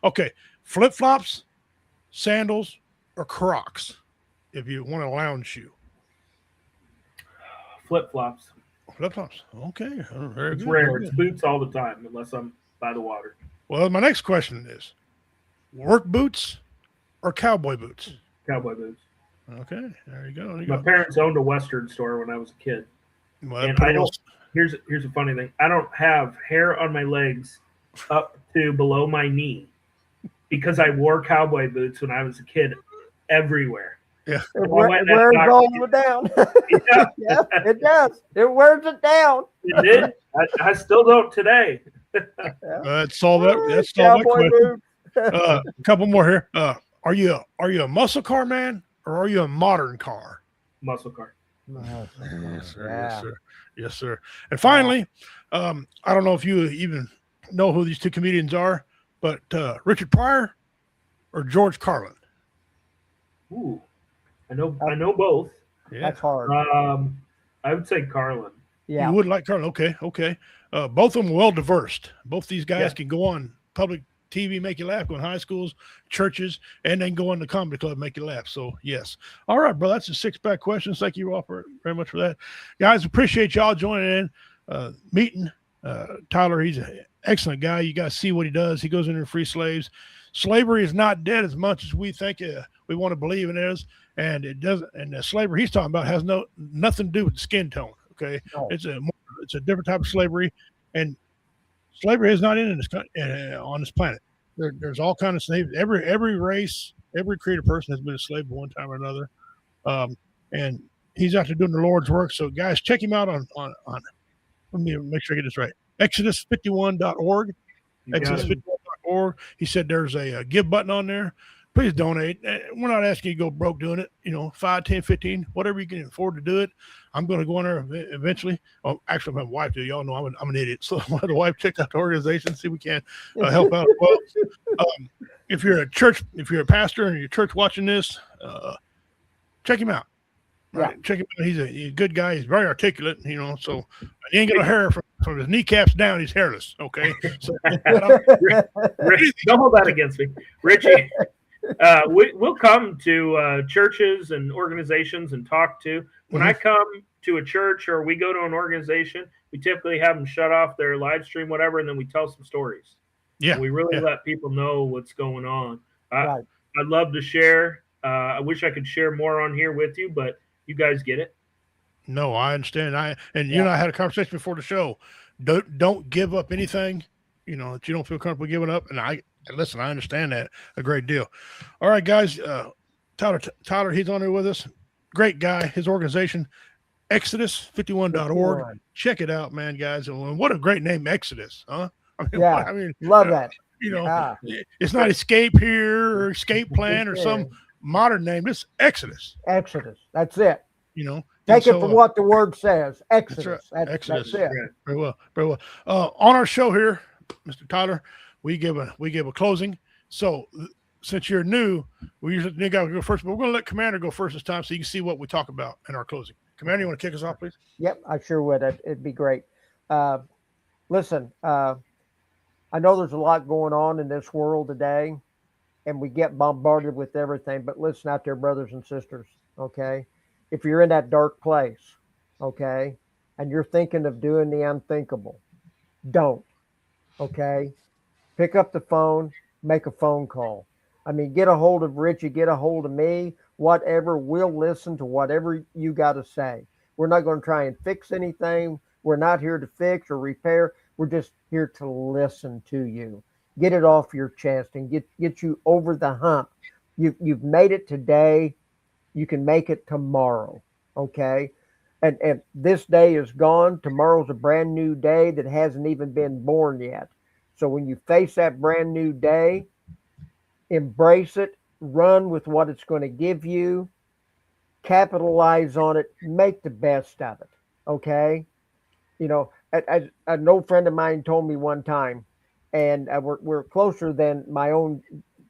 Okay. Flip-flops, sandals, or Crocs if you want a lounge shoe? Flip-flops. Flip-flops. Okay. Very it's good. rare. It's boots all the time unless I'm by the water. Well, my next question is work boots or cowboy boots? Cowboy boots. Okay. There you go. My parents owned a Western store when I was a kid. Well, and I don't, here's a funny thing. I don't have hair on my legs up to below my knee because I wore cowboy boots when I was a kid everywhere. Yeah. It wears all down. Yeah, it does. It wears it down. It did. I still don't today. That's all that question. A couple more here. Are you a muscle car man or are you a modern car? Muscle car. Yes, sir. Yeah. Yes, sir. Yes, sir. And finally, I don't know if you even know who these two comedians are, but Richard Pryor or George Carlin? Ooh, I know both. Yeah. That's hard. I would say Carlin. Yeah. You would like Carlin. Okay. Okay. Both of them well diversed. Both these guys Yeah. can go on public TV, make you laugh, go in high schools, churches, and then go on the comedy club, make you laugh. So, yes. All right, bro. That's the 6-pack questions. Thank you all very much for that. Guys, appreciate y'all joining in, meeting Tyler. He's an excellent guy. You guys see what he does. He goes in there and free slaves. Slavery is not dead as much as we think we want to believe it is. And it doesn't. And the slavery he's talking about has nothing to do with the skin tone. Okay. No. It's a different type of slavery. And slavery is not in this on this planet. There's all kinds of slaves. Every race, every created person has been a slave at one time or another. And he's out there doing the Lord's work. So guys, check him out on let me make sure I get this right. Exodus51.org. Exodus51.org. He said there's a give button on there. Please donate. We're not asking you to go broke doing it. 5, 10, 15, whatever you can afford to do it. I'm going to go in there eventually. Oh, actually, my wife do. Y'all know I'm an idiot. So the wife checked out the organization, see if we can help out as well. If you're a pastor and your church watching this, check him out. Right? Yeah. Check him out. He's a good guy. He's very articulate, so he ain't got no hair from his kneecaps down. He's hairless. Okay. So, Rich, don't hold that against me, Richie. We'll come to churches and organizations and talk to. When I come to a church or we go to an organization, we typically have them shut off their live stream, whatever, and then we tell some stories. Yeah, and we really let people know what's going on. I'd love to share. I wish I could share more on here with you, but you guys get it. No, I understand. You and I had a conversation before the show. Don't give up anything, that you don't feel comfortable giving up. And I understand that a great deal. All right, guys. Tyler, he's on there with us. Great guy. His organization, Exodus51.org. Check it out, man, guys. And what a great name, Exodus, huh? Love that. It's not Escape Here or Escape Plan or some modern name. It's Exodus. Exodus. That's it. Take it for what the word says. Exodus. Exodus. That's it. Very well. Very well. On our show here, Mr. Tyler, we give a closing. So since you're new, we usually Nick I go first, but we're going to let Commander go first this time so you can see what we talk about in our closing. Commander, you want to kick us off, please? Yep, I sure would. It'd be great. Listen, I know there's a lot going on in this world today, and we get bombarded with everything. But listen out there, brothers and sisters. Okay, if you're in that dark place, okay, and you're thinking of doing the unthinkable, don't. Okay, pick up the phone, make a phone call. Get a hold of Richie, get a hold of me, whatever. We'll listen to whatever you got to say. We're not going to try and fix anything. We're not here to fix or repair. We're just here to listen to you. Get it off your chest and get you over the hump. You've made it today. You can make it tomorrow. Okay. And this day is gone. Tomorrow's a brand new day that hasn't even been born yet. So when you face that brand new day, embrace it, run with what it's going to give you, capitalize on it, make the best of it. Okay. An old friend of mine told me one time, and we're closer than my own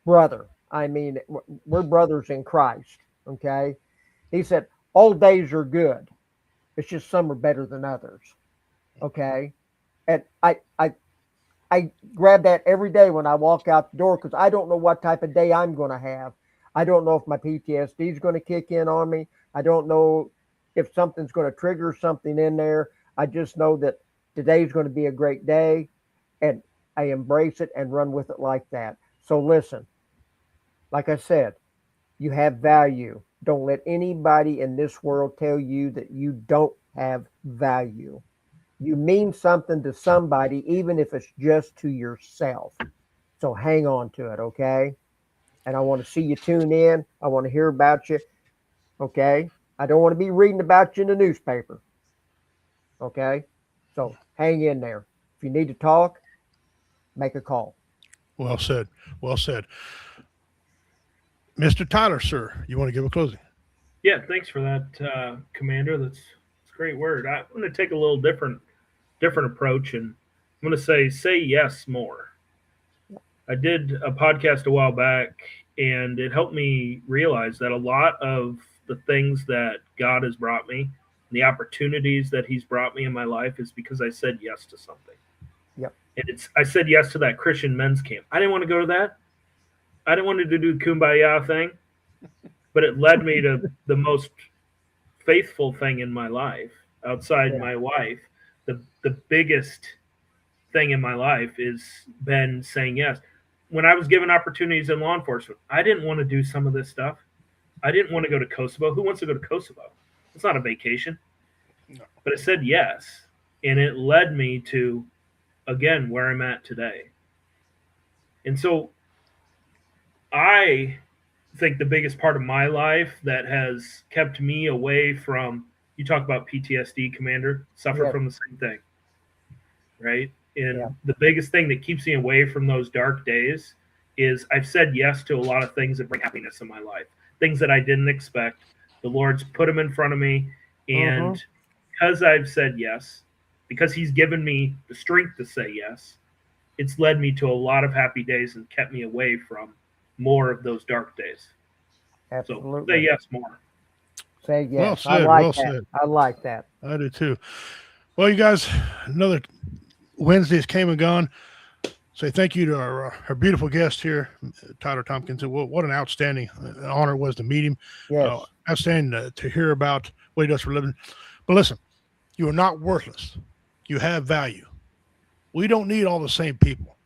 brother. We're brothers in Christ. Okay. He said, all days are good. It's just some are better than others. Okay. And I grab that every day when I walk out the door because I don't know what type of day I'm going to have. I don't know if my PTSD is going to kick in on me. I don't know if something's going to trigger something in there. I just know that today's going to be a great day, and I embrace it and run with it like that. So listen, like I said, you have value. Don't let anybody in this world tell you that you don't have value. You mean something to somebody, even if it's just to yourself. So hang on to it, okay? And I want to see you tune in. I want to hear about you, okay? I don't want to be reading about you in the newspaper, okay? So hang in there. If you need to talk, make a call. Well said. Well said. Mr. Tyler, sir, you want to give a closing? Yeah, thanks for that, Commander. That's a great word. I'm going to take a little different approach, and I'm going to say yes more. I did a podcast a while back, And it helped me realize that a lot of the things that God has brought me, the opportunities that he's brought me in my life, is because I said yes to something. Yep. And I said yes to that Christian men's camp. I didn't want to go to that. I didn't want to do the kumbaya thing, but it led me to the most faithful thing in my life outside my wife. The biggest thing in my life is been saying yes. When I was given opportunities in law enforcement, I didn't want to do some of this stuff. I didn't want to go to Kosovo. Who wants to go to Kosovo? It's not a vacation. No. But I said yes, and it led me to, again, where I'm at today. And so I think the biggest part of my life that has kept me away from, you talk about PTSD, Commander, suffer from the same thing, right? And the biggest thing that keeps me away from those dark days is I've said yes to a lot of things that bring happiness in my life, things that I didn't expect. The Lord's put them in front of me. And because I've said yes, because he's given me the strength to say yes, it's led me to a lot of happy days and kept me away from more of those dark days. Absolutely. So say yes more. Say yes. Well said, I like well that. said. I like that. I do too. Well, you guys, another Wednesdays came and gone. Say thank you to our beautiful guest here, Tyler Tompkins. What an outstanding honor it was to meet him. Yes. Outstanding to hear about what he does for a living. But listen, you are not worthless. You have value. We don't need all the same people.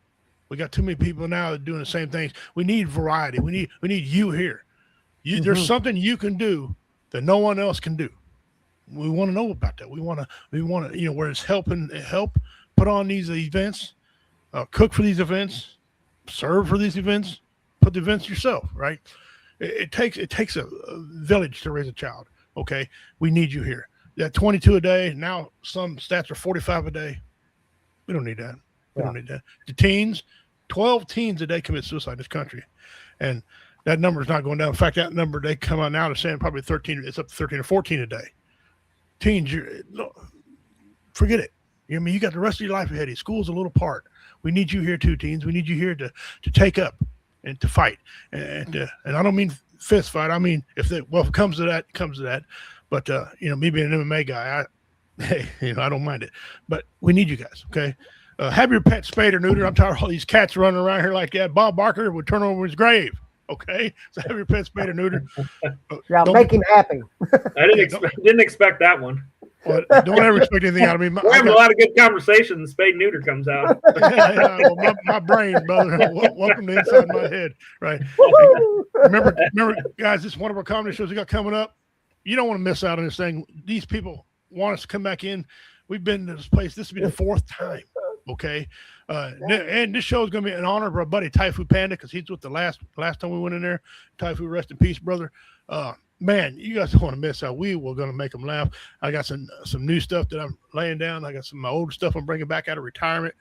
We got too many people now that are doing the same things. We need variety. We need you here. There's something you can do that no one else can do. We want to know about that. We want to, where it's help put on these events, cook for these events, serve for these events, put the events yourself, right? It takes a village to raise a child. Okay. We need you here. That 22 a day. Now some stats are 45 a day. We don't need that. We don't need that. The teens, 12 teens a day commit suicide in this country. And that number is not going down. In fact, that number, they come out now to saying probably 13, it's up to 13 or 14 a day. Teens, forget it. I mean, you got the rest of your life ahead of you. School's a little part. We need you here too, teens. We need you here to take up and to fight. And I don't mean fist fight. I mean, if it comes to that, it comes to that. But, me being an MMA guy, I don't mind it. But we need you guys, okay? Have your pet spayed or neutered. I'm tired of all these cats running around here like that. Bob Barker would turn over his grave, okay? So have your pet spayed or neutered. Make him happy. I didn't expect that one. Well, don't ever expect anything out of me. We're having a lot of good conversation. Spade and neuter comes out. Well, my brain, brother. Welcome to inside my head, right? Remember, guys, this is one of our comedy shows we got coming up. You don't want to miss out on this thing. These people want us to come back in. We've been to this place. This will be the 4th time, okay? And this show is going to be in honor of our buddy Typhoon Panda, because he's with the last time we went in there. Typhoon, rest in peace, brother. Man, you guys don't want to miss out. We were going to make them laugh. I got some new stuff that I'm laying down. I got some of my old stuff I'm bringing back out of retirement,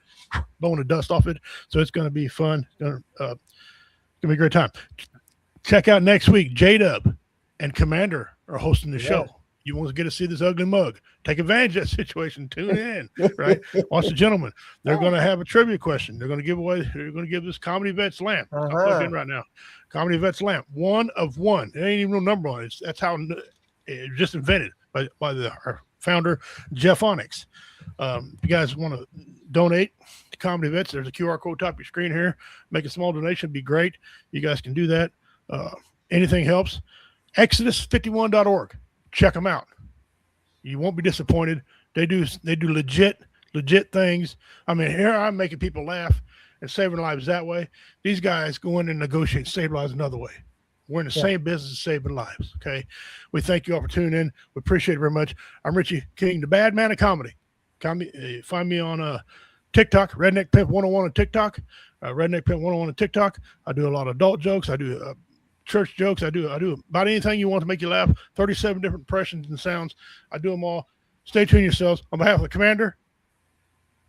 blowing the dust off it. So it's going to be fun. It's going to be a great time. Check out next week. J-Dub and Commander are hosting the show. You want to get to see this ugly mug. Take advantage of that situation. Tune in, right? Watch the gentlemen. They're going to have a trivia question. They're going to give this Comedy Vets lamp. I'm plugged in right now. Comedy Vets lamp. 1 of 1. It ain't even no number on it. That's how it was just invented by our founder, Jeff Onyx. If you guys want to donate to Comedy Vets, there's a QR code top of your screen here. Make a small donation. It'd be great. You guys can do that. Anything helps. Exodus51.org. Check them out. You won't be disappointed. They do legit things. I mean, here I'm making people laugh and saving lives that way. These guys go in and negotiate and save lives another way. We're in the same business as saving lives. Okay. We thank you all for tuning in. We appreciate it very much. I'm Richie King, the bad man of comedy. Find me on TikTok, Redneck Pimp 101 on TikTok, Redneck Pimp 101 on TikTok. I do a lot of adult jokes. I do church jokes. I do about anything you want to make you laugh. 37 different impressions and sounds. I do them all. Stay tuned yourselves. On behalf of the Commander,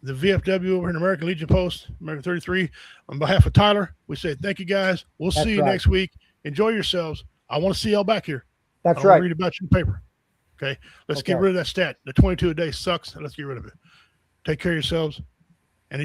the VFW over in American Legion Post, American 33, on behalf of Tyler, we say thank you guys. We'll see you next week. Enjoy yourselves. I want to see y'all back here. That's right. Read about your paper. Okay. Let's get rid of that stat. The 22 a day sucks. Let's get rid of it. Take care of yourselves.